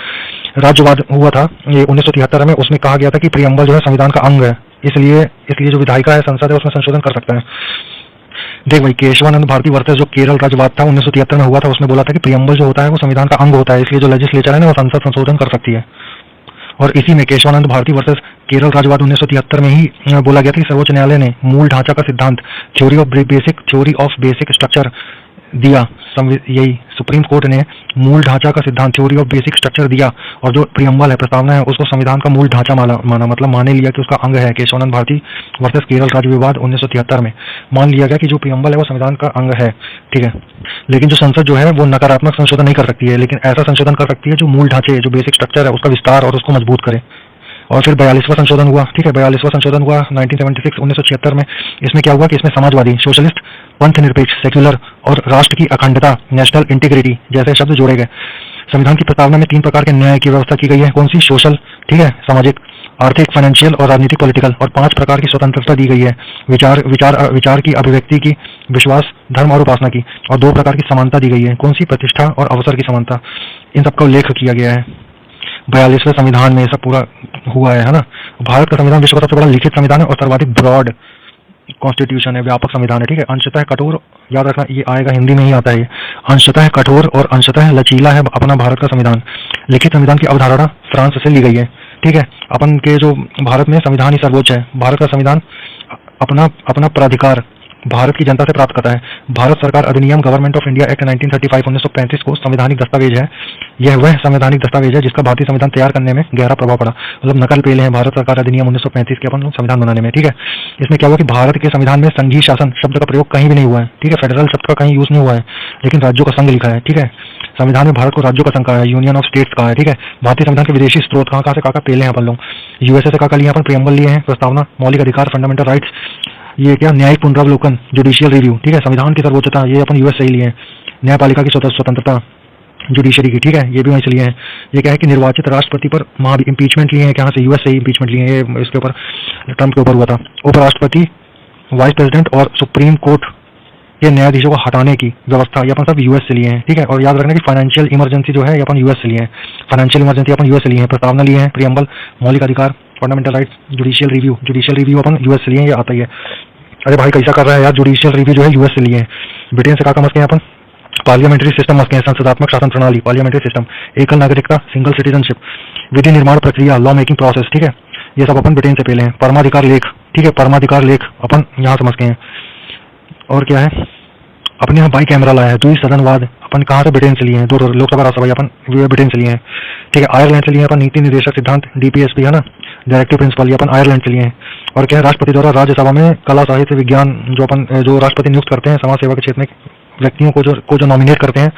Speaker 1: राज्यवाद हुआ था ये 1973 में, उसमें कहा गया था कि प्रियम्बल जो है संविधान का अंग है, इसलिए जो विधायिका है, संसद है, उसमें संशोधन कर सकता है। देख भाई, केशवानंद भारती वर्सेस जो केरल राज्यवाद था 1973 में हुआ था, उसमें बोला था कि प्रियम्बल जो होता है वो संविधान का अंग होता है, इसलिए जो लेजिस्लेचर है ना वो संसद संशोधन कर सकती है। और इसी में केशवानंद भारती वर्सेस केरल राज्यवाद 1973 में ही बोला गया था कि सर्वोच्च न्यायालय ने मूल ढांचा का सिद्धांत, थ्योरी ऑफ बेसिक स्ट्रक्चर दिया। यही सुप्रीम कोर्ट ने मूल ढांचा का सिद्धांत, थ्योरी ऑफ बेसिक स्ट्रक्चर दिया, और जो प्रियम्बल है, प्रस्तावना है, उसको संविधान का मूल ढांचा माना, मतलब माने लिया कि उसका अंग है। केशवानंद भारती वर्सेस केरल राज्य विवाद 1973 में मान लिया गया कि जो प्रियम्बल है वो संविधान का अंग है, ठीक है। लेकिन जो संसद जो है वो नकारात्मक संशोधन नहीं कर सकती है, लेकिन ऐसा संशोधन कर सकती है जो मूल ढांचे, जो बेसिक स्ट्रक्चर है, उसका विस्तार और उसको मजबूत करे। और फिर 42वां संशोधन हुआ, ठीक है, 42वां संशोधन हुआ 1976 में। इसमें क्या हुआ कि इसमें समाजवादी, सोशलिस्ट, पंथ निरपेक्ष, सेक्युलर और राष्ट्र की अखंडता, नेशनल इंटीग्रिटी जैसे शब्द जोड़े गए। संविधान की प्रस्तावना में 3 प्रकार के न्याय की व्यवस्था की गई है। कौन सी? सोशल, ठीक है, सामाजिक, आर्थिक, फाइनेंशियल और राजनीतिक पॉलिटिकल। और 5 प्रकार की स्वतंत्रता दी गई है, विचार की, अभिव्यक्ति की, विश्वास, धर्म और उपासना की। और 2 प्रकार की समानता दी गई है। कौन सी? प्रतिष्ठा और अवसर की समानता। इन सबका उल्लेख किया गया है 42वें संविधान में, सब पूरा हुआ है ना। भारत का संविधान विश्व का सबसे बड़ा लिखित संविधान है और सर्वाधिक ब्रॉड कॉन्स्टिट्यूशन है, व्यापक संविधान है, ठीक है। अंशतः कठोर, याद रखना ये आएगा, हिंदी में ही आता है ये। अंशतः कठोर और अंशतः लचीला है अपना भारत का संविधान। लिखित संविधान की अवधारणा फ्रांस से ली गई है, ठीक है। अपन के जो भारत में संविधान ही सर्वोच्च है। भारत का संविधान अपना प्राधिकार भारत की जनता से प्राप्त करता है। भारत सरकार अधिनियम, गवर्नमेंट ऑफ इंडिया एक्ट 1935 1935 को संवैधानिक दस्तावेज है। यह वह संवैधानिक दस्तावेज है जिसका भारतीय संविधान तैयार करने में गहरा प्रभाव पड़ा, मतलब नकल पेले हैं भारत सरकार अधिनियम 1935 के अपन संविधान बनाने में, ठीक है। इसमें क्या हुआ कि भारत के संविधान में संघीय शासन शब्द का प्रयोग कहीं भी नहीं हुआ है, ठीक है। फेडरल शब्द का कहीं यूज नहीं हुआ है, लेकिन राज्यों का संघ लिखा है, ठीक है। संविधान में भारत को राज्यों का संघ कहा है, यूनियन ऑफ स्टेट्स कहा है, ठीक है। भारतीय संविधान के विदेशी स्रोत कहाँ से कहाँ पेले हैं अपन लोग। यूएसए से कहाँ लिए अपन प्रियम्बल लिए हैं, प्रस्तावना, मौलिक अधिकार, फंडामेंटल राइट्स, ये क्या, न्यायिक पुनरावलोकन, जुडिशियल रिव्यू, ठीक है। संविधान की सर्वोच्चता ये अपन यूएस से ही लिए हैं। न्यायपालिका की स्वतंत्रता, जुडिशरी की, ठीक है, ये भी वहीं से लिए हैं। ये क्या है कि निर्वाचित राष्ट्रपति पर इम्पीचमेंट लिए हैं, कहाँ से? यूएस से ही इम्पीचमेंट लिए हैं, इसके ऊपर ट्रंप के ऊपर हुआ था। उपराष्ट्रपति, वाइस प्रेसिडेंट और सुप्रीम कोर्ट के न्यायाधीशों को हटाने की व्यवस्था ये अपन सब यूएस से लिए हैं, ठीक है। और याद रखना कि फाइनेंशियल इमरजेंसी जो है ये अपन यूएस से लिए हैं। फाइनेंशियल इमरजेंसी अपन यूएस से लिए हैं। प्रस्तावना लिए हैं, प्रियम्बल, मौलिक अधिकार, फंडामेंटल राइट्स, जुडिशियल रिव्यू अपन यूएस से लिए हैं, ये आता ही है। अरे भाई कैसा कर रहा है यार, जुडिशियल रिव्यू जो है यूएस से लिए हैं। ब्रिटेन से कहा मस्के हैं अपन, पार्लियामेंट्री सिस्टम मस्के हैं, संसदात्मक शासन प्रणाली, पार्लियामेंट्री सिस्टम, एकल नागरिकता, सिंगल सिटीजनशिप, विधि निर्माण प्रक्रिया, लॉ मेकिंग प्रोसेस, ठीक है, ये सब अपन ब्रिटेन से पहले हैं। परमाधिकार लेख, ठीक है, परमाधिकार लेख अपन यहाँ समझते हैं। और क्या है, अपने यहाँ बाई कैमरा लाया है, द्विसदनवाद अपन कहाँ से? ब्रिटेन से लिए हैं। 2 लोकसभा राज्यसभा अपन ब्रिटेन से लिए हैं, ठीक है। आयरलैंड से लिए अपन नीति निर्देशक सिद्धांत, डीपीएसपी है ना, डायरेक्टिव प्रिंसिपल, ये अपन आयरलैंड से लिए हैं। और क्या है, राष्ट्रपति द्वारा राज्यसभा में कला, साहित्य, विज्ञान जो राष्ट्रपति नियुक्त करते हैं समाज सेवा के क्षेत्र में व्यक्तियों को जो नॉमिनेट करते हैं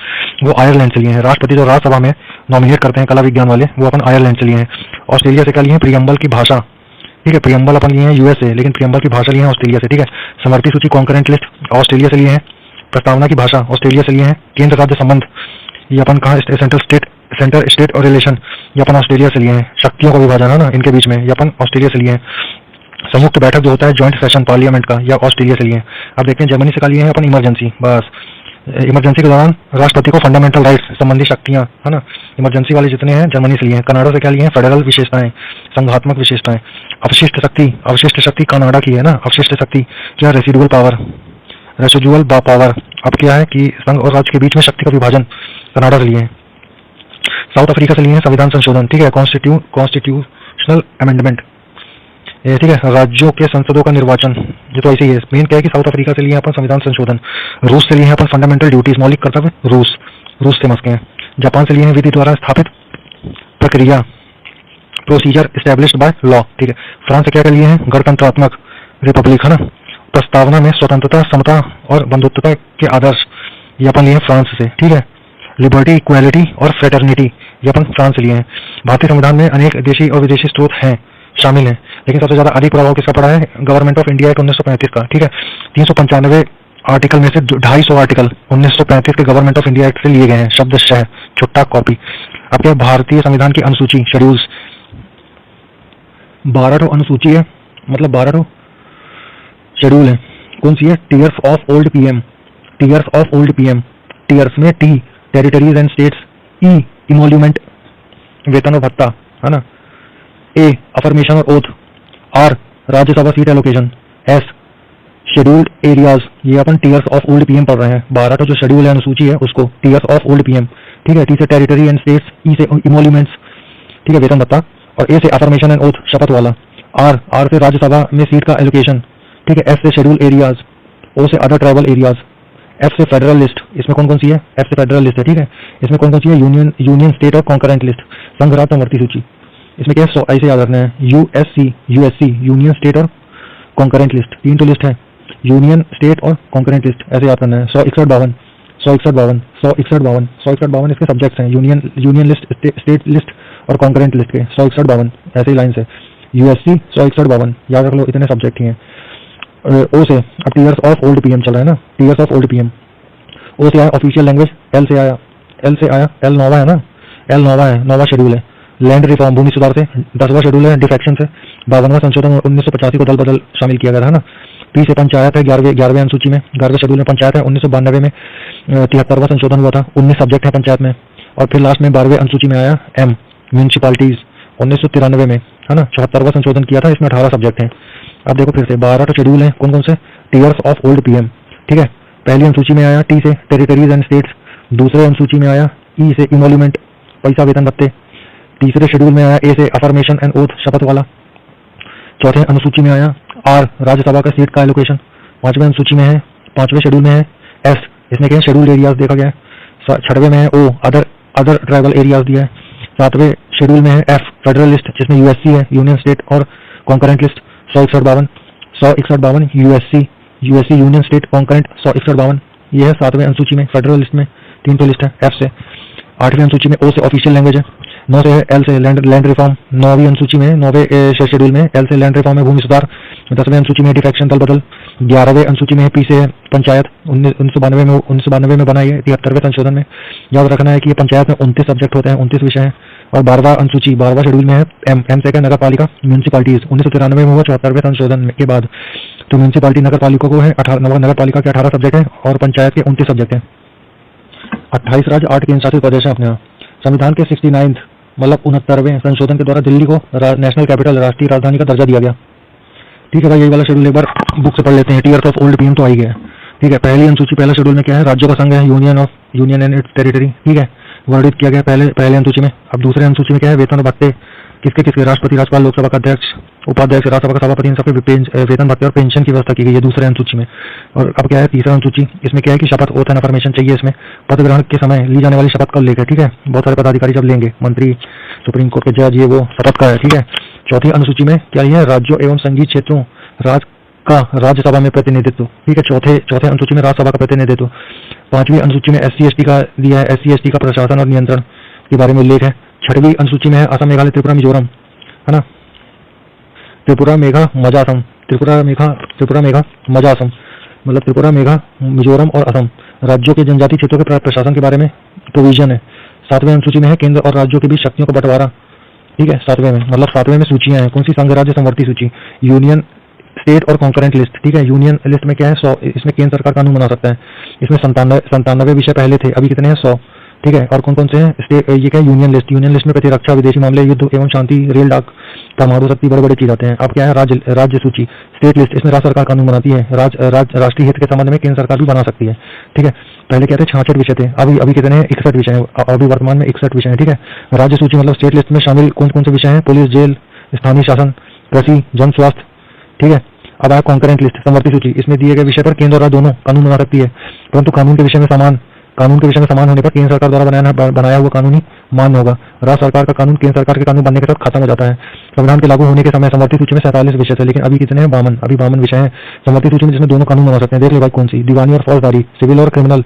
Speaker 1: वो आयरलैंड से लिए हैं। राष्ट्रपति जो राज्यसभा में नॉमिनेट करते हैं कला विज्ञान वाले, वो अपन आयरलैंड से लिए हैं। ऑस्ट्रेलिया से क्या लिए हैं? प्रियम्बल की भाषा, ठीक है। प्रियम्बल अपन लिए हैं यूएस से, लेकिन प्रियम्बल की भाषा लिए हैं ऑस्ट्रेलिया से, ठीक है। समर्पी सूची, कॉन्करेंट लिस्ट ऑस्ट्रेलिया से लिए हैं। प्रस्तावना की भाषा ऑस्ट्रेलिया से लिए हैं। केंद्र राज्य संबंध ये अपन कहाँ? सेंटर स्टेट और रिलेशन ये अपन ऑस्ट्रेलिया से लिए हैं। शक्तियों का विभाजन है ना इनके बीच में, ये अपन ऑस्ट्रेलिया से लिए हैं। संयुक्त बैठक जो होता है ज्वाइंट सेशन पार्लियामेंट का, या ऑस्ट्रेलिया से लिए हैं। अब देखते हैं जर्मनी से क्या लिए हैं अपन? इमरजेंसी, बस इमरजेंसी के दौरान राष्ट्रपति को फंडामेंटल राइट्स संबंधी शक्तियां, है ना, इमरजेंसी वाले जितने हैं जर्मनी से लिए हैं। कनाडा से क्या लिए हैं? फेडरल विशेषताएं, संघात्मक विशेषताएं। अवशिष्ट शक्ति कनाडा की है ना। अवशिष्ट शक्ति क्या? Residual power. अब क्या है कि संघ और राज्य के बीच में शक्ति का विभाजन कनाडा से लिए हैं। साउथ अफ्रीका से लिए हैं संविधान संशोधन, ठीक है, कॉन्स्टिट्यूशनल अमेंडमेंट, ठीक है, राज्यों के संसदों का निर्वाचन, ये तो ऐसे ही है। मेन क्या है कि साउथ अफ्रीका से लिए हैं अपन संविधान संशोधन। रूस से लिए हैं अपन फंडामेंटल ड्यूटीज, मौलिक कर्तव्य, रूस से मस्के हैं। जापान से लिए हैं विधि द्वारा स्थापित प्रक्रिया, प्रोसीजर एस्टेब्लिश्ड बाय लॉ, ठीक है। फ्रांस से क्या लिए हैं? गणतंत्रात्मक, रिपब्लिक, है ना। प्रस्तावना में स्वतंत्रता, समता और बंधुत्वता के आदर्श, ये अपन लिए हैं फ्रांस से, ठीक है। लिबर्टी, इक्वालिटी और फ्रेटर्निटी, ये अपन फ्रांस से लिए हैं। भारतीय संविधान में अनेक देशी और विदेशी स्रोत हैं, शामिल हैं, लेकिन सबसे ज्यादा अधिक प्रभाव किसका पड़ा है? गवर्नमेंट ऑफ इंडिया एक्ट 1935 का। ठीक है, 395 आर्टिकल में से 250 आर्टिकल 1935 के गवर्नमेंट ऑफ इंडिया एक्ट से लिए गए हैं, शब्दशः छुट्टा कॉपी। अब क्या भारतीय संविधान की अनुसूची शेड्यूल्स 12 अनुसूची है, मतलब 12 शेड्यूल है। कौन सी है? Tears of old PM, tears of old PM, tears में T territories and states, E emolument वेतन और भत्ता, है ना, ए अफर्मेशन और oath, R Rajya Sabha seat allocation, S scheduled areas. ये अपन टीयर्स ऑफ ओल्ड पीएम पढ़ रहे हैं। 12 का जो शेड्यूल है अनुसूची है उसको टीयर्स ऑफ ओल्ड पीएम। ठीक है, टी से टेरिटरी एंड स्टेट्स, ई से इमोल्यूमेंट्स, ठीक है, वेतन भत्ता, और ए से अफर्मेशन एंड ओथ शपथ वाला, आर से राज्यसभा में सीट का एलोकेशन, ठीक है, एस से शेड्यूल एरियाज, ओ से अदर ट्राइबल एरियाज, एफ से फेडरल लिस्ट। इसमें कौन कौन सी है? एफ से फेडरल लिस्ट है। ठीक है, इसमें कौन कौन सी है? यूनियन स्टेट और कॉन्करेंट लिस्ट, संघ राज्य संवर्ती सूची। इसमें क्या है? ऐसे याद रखना है, यूएससी यूनियन स्टेट और कॉन्करेंट लिस्ट, 3 तो लिस्ट है, यूनियन स्टेट और कॉन्करेंट लिस्ट, ऐसे याद करना है। 161-52 इसके सब्जेक्ट्स हैं, यूनियन लिस्ट, स्टेट लिस्ट और कॉन्करेंट लिस्ट के 161-52 ऐसे ही लाइन से। यूएससी 161-52 याद रख लो, इतने सब्जेक्ट ही हैं। ओ से अब टीयर्स ऑफ ओल्ड पीएम चल रहा है ना, टीयर्स ऑफ ओल्ड पीएम। ओ से आया ऑफिशियल लैंग्वेज, एल से आया, एल नोवा है ना, एल नोवा है, नोवा शेड्यूल है। लैंड रिफॉर्म भूमि सुधार से 10वां शेड्यूल है। डिफेक्शन से 52वां संशोधन 1985 को दल बदल शामिल किया गया है ना। पी से पंचायत है, 11वें अनुसूची में, 11वें शेड्यूल में पंचायत है। 1992 में 73वां संशोधन हुआ था, 19 सब्जेक्ट है पंचायत में। और फिर लास्ट में 12वें अनुसूची में आया एम म्यूनिसिपालिटीज 1993 में, है ना, 74वां संशोधन किया था, इसमें 18 सब्जेक्ट हैं। अब देखो फिर से 12 शेड्यूल है, कौन कौन से? Tears of old PM. ठीक है, पहली अनुसूची में आया टी से टेरिटरीज एंड स्टेट्स, दूसरे अनुसूची में आया ई से इमोल्यूमेंट पैसा वेतन भत्ते, तीसरे शेड्यूल में आया ए से अफर्मेशन एंड ओथ शपथ वाला, चौथे अनुसूची में आया आर राज्यसभा का सीट का एलोकेशन, 5वें अनुसूची में है, 5वें शेड्यूल में है एस, इसमें क्या है? शेड्यूल एरियाज देखा गया है। 6वें में है ओ अदर ट्राइबल एरियाज दिया है। 7वें शेड्यूल में है एफ फेडरल लिस्ट, जिसमें यूएससी है, यूनियन स्टेट और concurrent list 161-52 USC union state concurrent 161-52 ये है 7वें अनुसूची में। फेडरल लिस्ट में 3 तो लिस्ट है एफ से। 8वें अनुसूची में ओ से ऑफिशियल लैंग्वेज है। 9 से है एल से लैंड रिफॉर्म, 9वीं अनुसूची में 9वें शेड्यूल में एल से लैंड रिफॉर्म है, भूमि सुधार। 10वें अनुसूची में डिफेक्शन दल बदल। 11वें अनुसूची में पी से पंचायत 1992 में बनाई है, 73वें संशोधन में। याद रखना है कि ये पंचायत में 29 सब्जेक्ट होते हैं, 29 विषय हैं। और 12वां अनुसूची 12वां शेड्यूल में है एम से क्या? नगर पालिका म्यूनिसिपालिटीज 1993 में हुआ, 74वें संशोधन के बाद। तो म्यूनिसिपालिटी नगर पालिका को है 18 नगर पालिका के 18 सब्जेक्ट है और पंचायत के 29 सब्जेक्ट हैं। 28 राज्य 8 केंद्र शासित प्रदेश है अपने यहाँ। संविधान के 69 मतलब 69वें संशोधन के द्वारा दिल्ली को नेशनल कैपिटल राष्ट्रीय राजधानी का दर्जा दिया गया। ठीक है भाई, यही वाला शेड्यूल एक बार बुक से पढ़ लेते हैं। टीयर्स ऑफ ओल्ड पीएम तो आई गया। ठीक है, पहली अनुसूची पहला शेड्यूल में क्या है? राज्यों का संघ है, यूनियन एंड इट्स टेरिटरी। ठीक है, वर्णित किया गया पहले अनुसूची में। अब दूसरे अनुसूची में क्या है? वेतन और भत्ते किसके? राष्ट्रपति, राज्यपाल, लोकसभा का अध्यक्ष, उपाध्यक्ष, राज्यसभा का सभापति, इन सबके वेतन भत्ते और पेंशन की व्यवस्था की गई है दूसरे अनुसूची में। और अब क्या है? तीसरा अनुसूची, इसमें क्या है कि शपथ ओथ एंड अफर्मेशन चाहिए इसमें, पद ग्रहण के समय ली जाने वाली शपथ को लेकर। ठीक है, बहुत सारे पदाधिकारी जब लेंगे, मंत्री, सुप्रीम कोर्ट के जज, ये वो शपथ का है। ठीक है, चौथी अनुसूची में क्या है? राज्यों एवं संघीय क्षेत्रों का राज्यसभा में प्रतिनिधित्व। ठीक है, चौथे अनुसूची में राज्यसभा का प्रतिनिधित्व। 5वीं अनुसूची में SC/ST का दिया है, SC/ST का प्रशासन और नियंत्रण के बारे में उल्लेख है। 6वीं अनुसूची में है असम, मेघालय, त्रिपुरा, मिजोरम, है ना, त्रिपुरा, मेघा, मजासम, मतलब त्रिपुरा, मेघा, मिजोरम और असम राज्यों के जनजातीय क्षेत्रों के प्रशासन के बारे में प्रोविजन है। 7वें अनुसूची में है केंद्र और राज्यों के बीच शक्तियों का बंटवारा। ठीक है, 7वें में सूचियां हैं। कौन सी? संघ राज्य संवर्ती सूची, यूनियन स्टेट और कॉन्करेंट लिस्ट। ठीक है, यूनियन लिस्ट में क्या है? 100, इसमें केंद्र सरकार कानून बना सकता है। इसमें 97 विषय पहले थे, अभी कितने हैं? 100। ठीक है, और कौन कौन से हैं? ये क्या है? यूनियन लिस्ट में प्रतिरक्षा, विदेशी मामले, युद्ध एवं शांति, रेल, डाक, परमाणु शक्ति, बड़े चीज आते हैं। अब क्या है? राज्य सूची, स्टेट लिस्ट, इसमें राज्य सरकार कानून बनाती है। राष्ट्रीय हित के संबंध में केंद्र सरकार भी बना सकती है। ठीक है, पहले क्या थे? 66 विषय थे, अभी कितने हैं? 61 विषय हैं, अभी वर्तमान में 61 विषय हैं। ठीक है, राज्य सूची मतलब स्टेट लिस्ट में शामिल कौन से विषय हैं? पुलिस, जेल, स्थानीय शासन, कृषि, जन स्वास्थ्य। ठीक है, अब आया कॉन्करेंट लिस्ट, संवर्ती सूची, इसमें दिए गए विषय पर केंद्र और राज्य दोनों कानून बना सकती है, परंतु कानून के विषय में समान होने पर केंद्र सरकार द्वारा बनाया हुआ कानून ही मान्य होगा। राज्य सरकार का कानून केंद्र सरकार के कानून बनने के साथ खत्म हो जाता है। संविधान के लागू होने के समय संवर्ती सूची में 47 विषय थे, लेकिन अभी कितने हैं? 52 विषय हैं संवर्ती सूची में, जिसमें दोनों कानून बना सकते हैं। देख ले भाई कौन सी? दीवानी और फौजदारी, सिविल और क्रिमिनल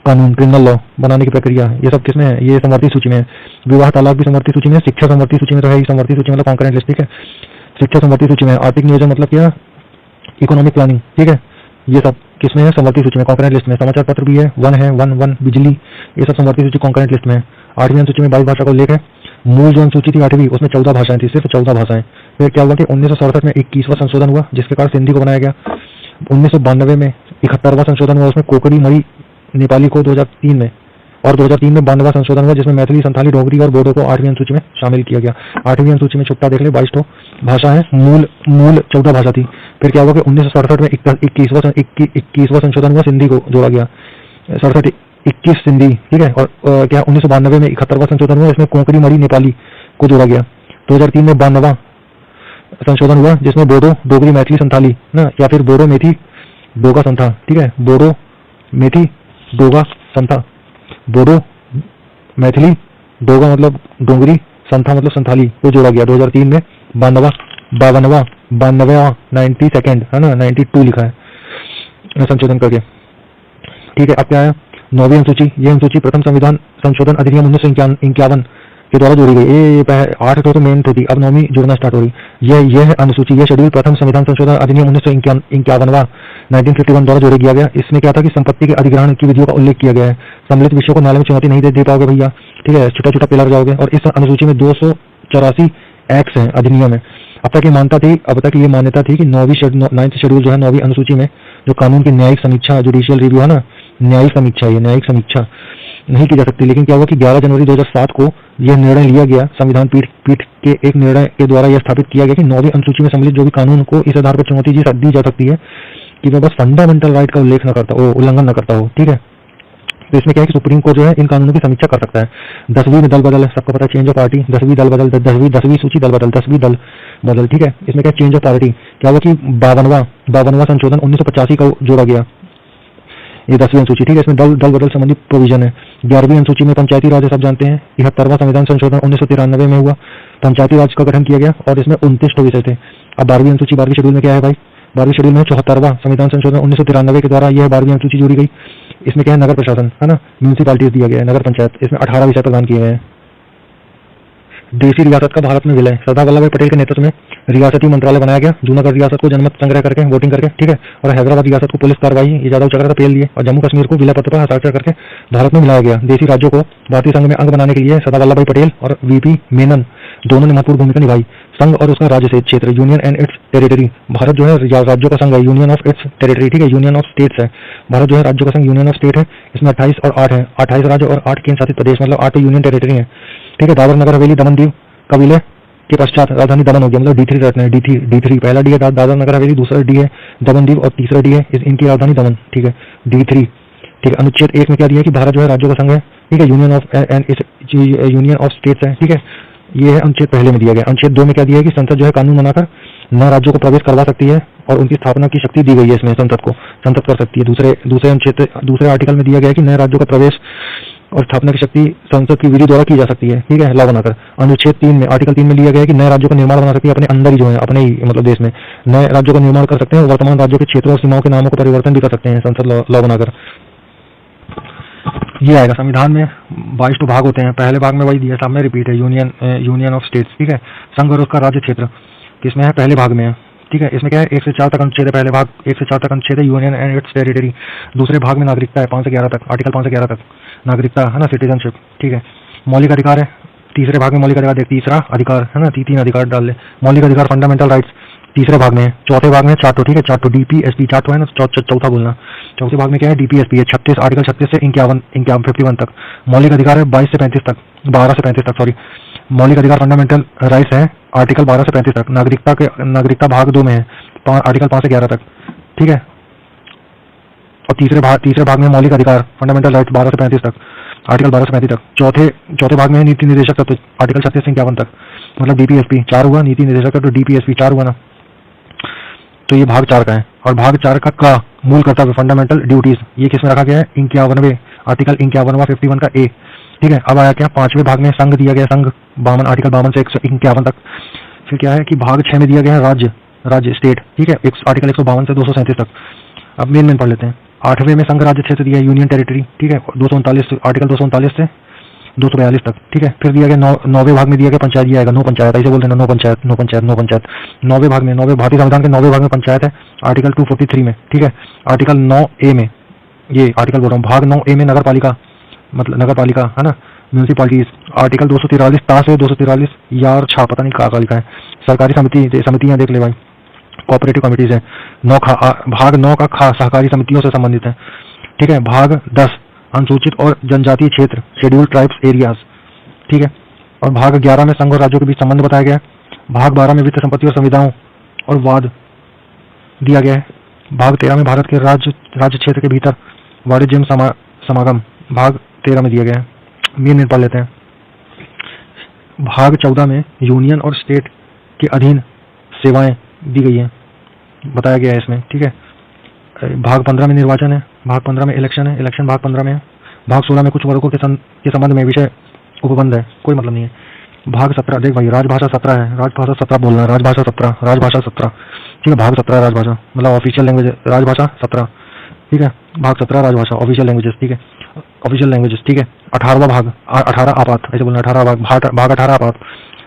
Speaker 1: कानून, क्रिमिनल लॉ बनाने की प्रक्रिया, ये सब किसमें है? ये संवर्ती सूची में है। विवाह, तलाक भी संवर्ती सूची में है। शिक्षा संवर्ती सूची में तो है ही, संवर्ती सूची मतलब कॉन्करेंट लिस्ट। ठीक है, शिक्षा संवर्ती सूची में है। आर्थिक नियोजन मतलब क्या, इकोनॉमिक प्लानिंग, ठीक है, ये सब किसमें है, संवर्ती सूची में, कॉन्करेंट लिस्ट में। समाचार पत्र भी है, वन बिजली, ये सब संवर्ती सूची कॉन्करेंट लिस्ट में है। 8वीं अनुसूची में 22 भाषा का उल्लेख है। मूल जो अनुसूची थी 8वीं, उसमें 14 भाषाएं थी, सिर्फ 14 भाषाएं। फिर क्या हुआ कि 1967 में 21वां संशोधन हुआ, जिसके कारण सिंधी को बनाया गया। 1992 में 71वां संशोधन हुआ, उसमें कोकड़ी, मणि, नेपाली को 2003 में, और 2003 में 92वां संशोधन हुआ, जिसमें मैथिली, संथाली, डोगरी और बोडो को 8वीं अनुसूची में शामिल किया गया। 8वीं अनुसूची में छुट्टा देख ले, 22 भाषा है, मूल 14 भाषा थी। फिर क्या हुआ कि 1967 में 21वां संशोधन हुआ, सिंधी को जोड़ा गया। 21 सिंधी, ठीक है। और क्या 1992 में 71वां संशोधन हुआ, इसमें कोंकणी, मणि, नेपाली को जोड़ा गया। 2003 में 92वां संशोधन हुआ, जिसमें बोडो, डोगरी, मैथिली, संथाली ना, या फिर बोडो, मेथी, डोगा, संथा, ठीक है, बोडो, मेथी, डोगा, संथा, बोडो, मैथिली, डोगा मतलब डोगरी, संथा मतलब संथाली को जोड़ा गया 2003 में। 92वां 92 है ना, 92 लिखा है संशोधन करके, ठीक है। अब क्या है, 9वीं अनुसूची, ये अनुसूची प्रथम संविधान संशोधन अधिनियम 1951 के द्वारा जोड़ी गई। ये 8 तो मेन थी, अब 9वीं जुड़ना स्टार्ट हो रही। यह अनुसूची, यह शेड्यूल प्रथम संविधान संशोधन अधिनियम 1951 द्वारा जोड़ा गया। इसमें क्या था कि संपत्ति के अधिग्रहण की विधियों का उल्लेख किया गया है। सम्मिलित विषयों को नाले में चुनौती नहीं दे पाओगे भैया, ठीक है, छोटा छोटा पिलर जाओगे। और इस अनुसूची में 284 एक्ट्स हैं, अधिनियम है। अब तक ये मान्यता थी कि 9th शेड्यूल जो है 9वीं अनुसूची में, जो कानून की न्यायिक समीक्षा, जुडिशियल रिव्यू है ना, न्यायिक समीक्षा नहीं की जा सकती। लेकिन क्या हुआ कि 11 जनवरी 2007 को यह निर्णय लिया गया, संविधान पीठ के एक निर्णय के द्वारा यह स्थापित किया गया कि 9वीं अनुसूची में सम्मिलित जो भी कानून को इस आधार पर चुनौती दी जा सकती है कि वह बस फंडामेंटल राइट का उल्लंघन न करता हो, ठीक है। तो इसमें क्या है कि सुप्रीम कोर्ट जो है इन कानूनों की समीक्षा कर सकता है। 10वीं में दल बदल, सबको पता है, चेंज ऑफ पार्टी, 10वीं दल बदल, 10वीं सूची दल बदल, 10वीं दल बदल, ठीक है। इसमें क्या चेंज ऑफ पार्टी, क्या हुआ कि 52वां संशोधन 1985 का जोड़ा गया, ये 10वीं अनुसूची, ठीक है। इसमें दल बदल संबंधी प्रोविजन है। 11वीं अनुसूची में पंचायती राज, सब जानते हैं। 73वां संविधान संशोधन 1993 में हुआ, पंचायती राज का गठन किया गया, और इसमें 29 विषय थे। अब 12वीं अनुसूची, 12वीं शेड्यूल में क्या है भाई, 12वीं शेड्यूल में 74वां संविधान संशोधन 1993 के द्वारा यह 12वीं अनुसूची जोड़ी गई। इसमें क्या है, नगर प्रशासन है ना, म्यूनिसिपैलिटीज दिया गया है, नगर पंचायत, इसमें 18 विषय प्रदान किए गए हैं। देशी रियासत का भारत में विलय, सरदार वल्लभ भाई पटेल के नेतृत्व में रियासती मंत्रालय बनाया गया। जूनागढ़ रियासत को जनमत संग्रह करके, वोटिंग करके, ठीक है। और हैदराबाद रियासत को पुलिस कार्रवाई, ये ज्यादा उजागर पेल दिए, और जम्मू कश्मीर को विलय पत्र पर हस्ताक्षर करके भारत में मिलाया गया। देशी राज्यों को भारतीय संघ में अंग बनाने के लिए सरदार वल्लभ भाई पटेल और वीपी मेनन दोनों ने महत्वपूर्ण भूमिका निभाई। संघ और उसका राज्य क्षेत्र, union and it's territory, Bharat जो है राज्यों का संघ है, यूनियन ऑफ इट्स टेरिटरी, ठीक है, यूनियन ऑफ स्टेट्स है। भारत जो है राज्यों का संघ, यूनियन ऑफ स्टेट है। इसमें 28 और 8 है, 28 राज्य और 8 केंद्र शासित प्रदेश, मतलब 8 यूनियन टेरिटरी है, ठीक है। दादर नगर हवेली दमन दीव का विलय के पश्चात राजधानी दमन हो गया, मतलब D3 रखना है, D3 पहला डी है दादर नगर हवेली, दूसरा डी है दमन दीव, और तीसरा डी है इनकी राजधानी दमन, ठीक है, D3, ठीक है। अनुच्छेद 1 में क्या दिया है कि भारत जो है राज्यों का संघ है, ठीक है, यूनियन ऑफ स्टेट्स है, ठीक है, ये है अनुच्छेद पहले में दिया गया। अनुच्छेद 2 में क्या दिया है कि संसद जो है कानून बनाकर न राज्यों को प्रवेश करवा सकती है, और उनकी स्थापना की शक्ति दी गई है, इसमें संसद कर सकती है। दूसरे आर्टिकल में दिया गया है कि नए राज्यों का प्रवेश और स्थापना की शक्ति संसद की विधि द्वारा की जा सकती है, ठीक है, लॉ बनाकर। अनुच्छेद 3 में, आर्टिकल 3 में लिया गया है कि नए राज्यों का निर्माण बना सकती है, अपने अंदर ही जो है, अपने ही मतलब देश में नए राज्यों का निर्माण कर सकते हैं। वर्तमान राज्यों के क्षेत्रों और सीमाओं के नामों को परिवर्तन भी कर सकते हैं, संसद लॉ बनाकर। ये आएगा संविधान में 22 भाग होते हैं। पहले भाग में वही दिया, सामने रिपीट है, यूनियन ऑफ स्टेट्स, ठीक है। संघ और उसका राज्य क्षेत्र किसमें है, पहले भाग में है, ठीक है। इसमें क्या है, 1 से 4 तक अनुच्छेद है, पहले भाग 1 से 4 तक अनुच्छेद है, यूनियन एंड इट्स टेरिटरी। दूसरे भाग में नागरिकता है, 5 से 11 तक, आर्टिकल 5 से 11 तक नागरिकता है ना, सिटीजनशिप, ठीक है। मौलिक अधिकार है, तीसरे भाग में मौलिक अधिकार, तीसरा अधिकार है ना, 3 अधिकार डाल ले। मौलिक अधिकार, फंडामेंटल राइट्स तीसरे भाग में है। चौथे भाग में 4, ठीक है, 4 DPSP, 4 है ना, चौथा बोलना। चौथे भाग में क्या है, DPSP है, 36, आर्टिकल 36 से 51 तक। मौलिक अधिकार है 12 से 35 तक, सॉरी। मौलिक अधिकार फंडामेंटल राइट्स है, आर्टिकल 12 से 35 तक। नागरिकता भाग 2 में है, आर्टिकल 5 से 11 तक, ठीक है। और तीसरे भाग में मौलिक अधिकार फंडामेंटल राइट्स 12 से 35 तक, आर्टिकल 12 से 35 तक। चौथे भाग में नीति निर्देशक तत्व, आर्टिकल 36 से 51 तक, मतलब DPSP 4 हुआ, नीति निर्देशक तत्व DPSP 4 हुआ ना, तो ये भाग 4 का है। और भाग 4 का मूल कर्तव्य, फंडामेंटल ड्यूटीज, ये किसमें रखा गया है, 51वें आर्टिकल 51वां का A, ठीक है। अब आया क्या, 5वें भाग में संघ दिया गया, संघ 52, आर्टिकल 52 से 151 तक। फिर क्या है कि भाग 6 में दिया गया है राज्य स्टेट, ठीक है, आर्टिकल 152 से 237 तक। अब मेन पढ़ लेते हैं। 8वें में संघ राज्य क्षेत्र दिया है, यूनियन टेरिटरी, ठीक है, 239, आर्टिकल 239 से 242 तक, ठीक है। फिर दिया गया 9वें भाग में दिया गया पंचायत, ये आएगा नो पंचायत, ऐसे बोलते हैं नो पंचायत नो पंचायत नो पंचायत। 9वें भाग में, 9वें भारतीय संविधान के 9वें भाग में पंचायत है, आर्टिकल 243 में, ठीक है। आर्टिकल 9A में, ये आर्टिकल बोल रहा हूँ, भाग 9A में नगर पालिका, मतलब नगर पालिका है ना, म्यूनिसिपालिटीज। आर्टिकल 243 ता से 243 यार छा पता नहीं कहाँ लिखा है, सरकारी समितियां देख ले भाई, कोऑपरेटिव कमिटीज है। भाग 9 का खा सहकारी समितियों से संबंधित है, ठीक है। भाग 10 अनुसूचित और जनजातीय क्षेत्र, शेड्यूल्ड ट्राइब्स एरियाज, ठीक है। और भाग 11 में संघ और राज्यों के बीच संबंध बताया गया है। भाग 12 में वित्त संपत्ति और संविदाओं और वाद दिया गया है। भाग 13 में भारत के राज्य क्षेत्र के भीतर वाणिज्य समागम भाग 13 में दिया गया है। मेन पढ़ लेते हैं। भाग 14 में यूनियन और स्टेट के अधीन सेवाएं दी गई हैं, बताया गया है इसमें, ठीक है। भाग 15 में निर्वाचन है, भाग 15 में इलेक्शन है, इलेक्शन भाग 15 में है। भाग 16 में कुछ वर्गों के संबंध में विषय उपबंध है, कोई मतलब नहीं है। भाग 17 देख भाई, राजभाषा 17 है, राजभाषा 17 बोलना है, राजभाषा 17, ठीक है। भाग 17 राजभाषा मतलब ऑफिशियल लैंग्वेज, राजभाषा 17, ठीक है। भाग 17 राजभाषा ऑफिशियल लैंग्वेजेस, ठीक है, ऑफिशियल लैंग्वेजेस, ठीक है। 18वां भाग 18 आपात, ऐसे बोलना, 18 भाग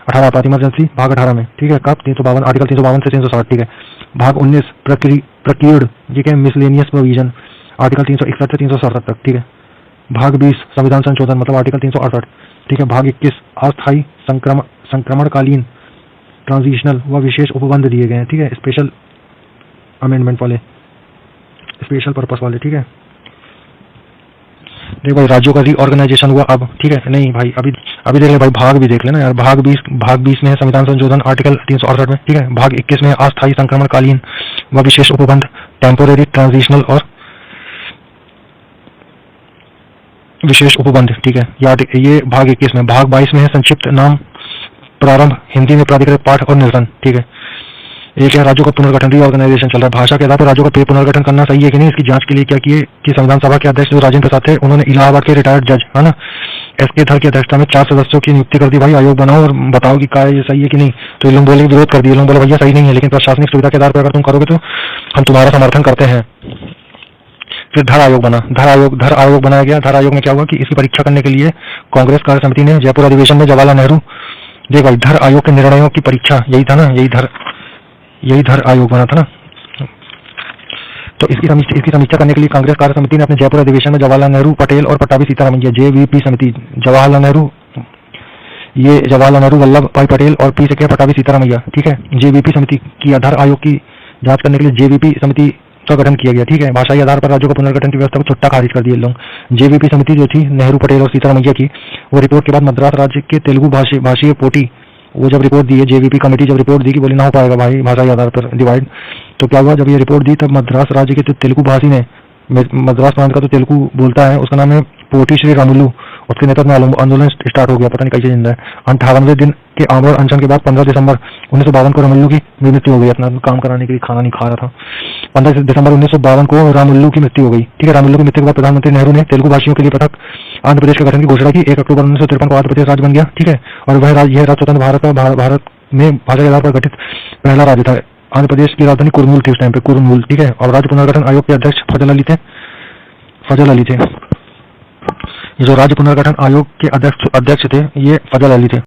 Speaker 1: 18 आपात इमरजेंसी भाग 18 में, ठीक है। कब 352 आर्टिकल 352 से 360, ठीक है। भाग 19 प्रक्रियड, ठीक है, मिसलेनियस प्रोविजन आर्टिकल 361 से 367 तक, ठीक है। भाग 20 संविधान संशोधन मतलब आर्टिकल 368, ठीक है। भाग 21 अस्थायी संक्रमणकालीन ट्रांजिशनल व विशेष उपबंध दिए गए हैं, ठीक है, स्पेशल अमेंडमेंट वाले, स्पेशल पर्पस वाले, ठीक है। देख भाई राज्यों का रीऑर्गेनाइजेशन हुआ अब, ठीक है। नहीं भाई अभी देख ले भाई, भाग भी देख लेना यार। भाग 20 में है संविधान संशोधन आर्टिकल 368 में, ठीक है। भाग 21 में अस्थायी संक्रमणकालीन व विशेष उपबंध टेम्पोरेरी ट्रांजिशनल और विशेष उपबंध, ठीक है। ये भाग 21 में। भाग 22 में है संक्षिप्त नाम प्रारंभ हिंदी में प्राधिकृत पाठ और निरसन, ठीक है। एक है राज्यों का पुनर्गठन, रीऑर्गेनाइजेशन चल रहा है। भाषा के आधार पर राज्यों का पुनर्गठन करना सही है कि नहीं, इसकी जांच के लिए क्या किए कि संविधान सभा के अध्यक्ष जो राजेंद्र प्रसाद थे, उन्होंने इलाहाबाद के रिटायर्ड जज है ना एसके धर की अध्यक्षता में 4 सदस्यों की नियुक्ति कर दी। भाई आयोग बनाओ और बताओ कि क्या ये सही है कि नहीं। तो ये लोग बोले विरोध कर दिए, लोग बोले भैया सही नहीं है, लेकिन प्रशासनिक सुविधा के आधार पर अगर तुम करोगे तो हम तुम्हारा समर्थन करते हैं। फिर धर आयोग बना, धर आयोग बनाया गया। धर आयोग में क्या हुआ कि इसकी परीक्षा करने के लिए कांग्रेस कार्य समिति ने जयपुर अधिवेशन में जवाहरलाल नेहरू, देख भाई धर आयोग के निर्णयों की परीक्षा यही था ना, यही धर आयोग बना था ना। तो इसकी समीक्षा करने के लिए कांग्रेस कार्य समिति ने अपने जयपुर अधिवेशन में जवाहरलाल नेहरू, पटेल और पट्टाभी सीतारामैया, जेवीपी समिति, जवाहरलाल नेहरू वल्लभ भाई पटेल और पी से क्या पट्टाभी सीतारामैया, ठीक है, जेवीपी समिति की धर आयोग की जांच करने के लिए जेवीपी समिति का गठन किया गया, ठीक है। भाषाई आधार पर राज्यों का पुनर्गठन की व्यवस्था को छुट्टा खारिज कर दिए लोग। जेवीपी समिति जो थी नेहरू, पटेल और सीतारामैया की, वो रिपोर्ट के बाद मद्रास राज्य के तेलुगु भाषीय पोटी, वो जब रिपोर्ट दी है, जेवीपी कमेटी जब रिपोर्ट दी कि बोली ना हो पाएगा भाई भाषाई आधार पर डिवाइड, तो क्या हुआ जब ये रिपोर्ट दी तब मद्रास राज्य के तेलुगु भाषी ने, मद्रास प्रांत का तो तेलुगु बोलता है, उसका नाम है पोटी श्री रामुलु, उसके नेतृत्व में आंदोलन स्टार्ट हो गया, पता नहीं कैसे जिंदा है। 58वें दिन के आमरण अनशन के बाद 15 दिसंबर 1952 को रामुलु की मृत्यु हो गई, अपना काम कराने के लिए खाना नहीं खा रहा था। 15 दिसंबर 1952 को रामुलु की मृत्यु हो गई, ठीक है। रामुलु की मृत्यु के बाद प्रधानमंत्री नेहरू ने तेलुगु भाषियों के लिए पृथक आंध्र प्रदेश के गठन की घोषणा की। 1 अक्टूबर 1953 को आंध्र प्रदेश राज्य बन गया, ठीक है। और वह राज्य, यह राज्य स्वतंत्र भारत में भाषा के आधार पर गठित पहला राज्य था। आंध्र प्रदेश की राजधानी कुरनूल थी उस टाइम पे, कुरनूल, ठीक है। और राज्य पुनर्गठन आयोग के अध्यक्ष फजल अली थे। ये जो राज्य पुनर्गठन आयोग के अध्यक्ष थे ये फजल अली थे।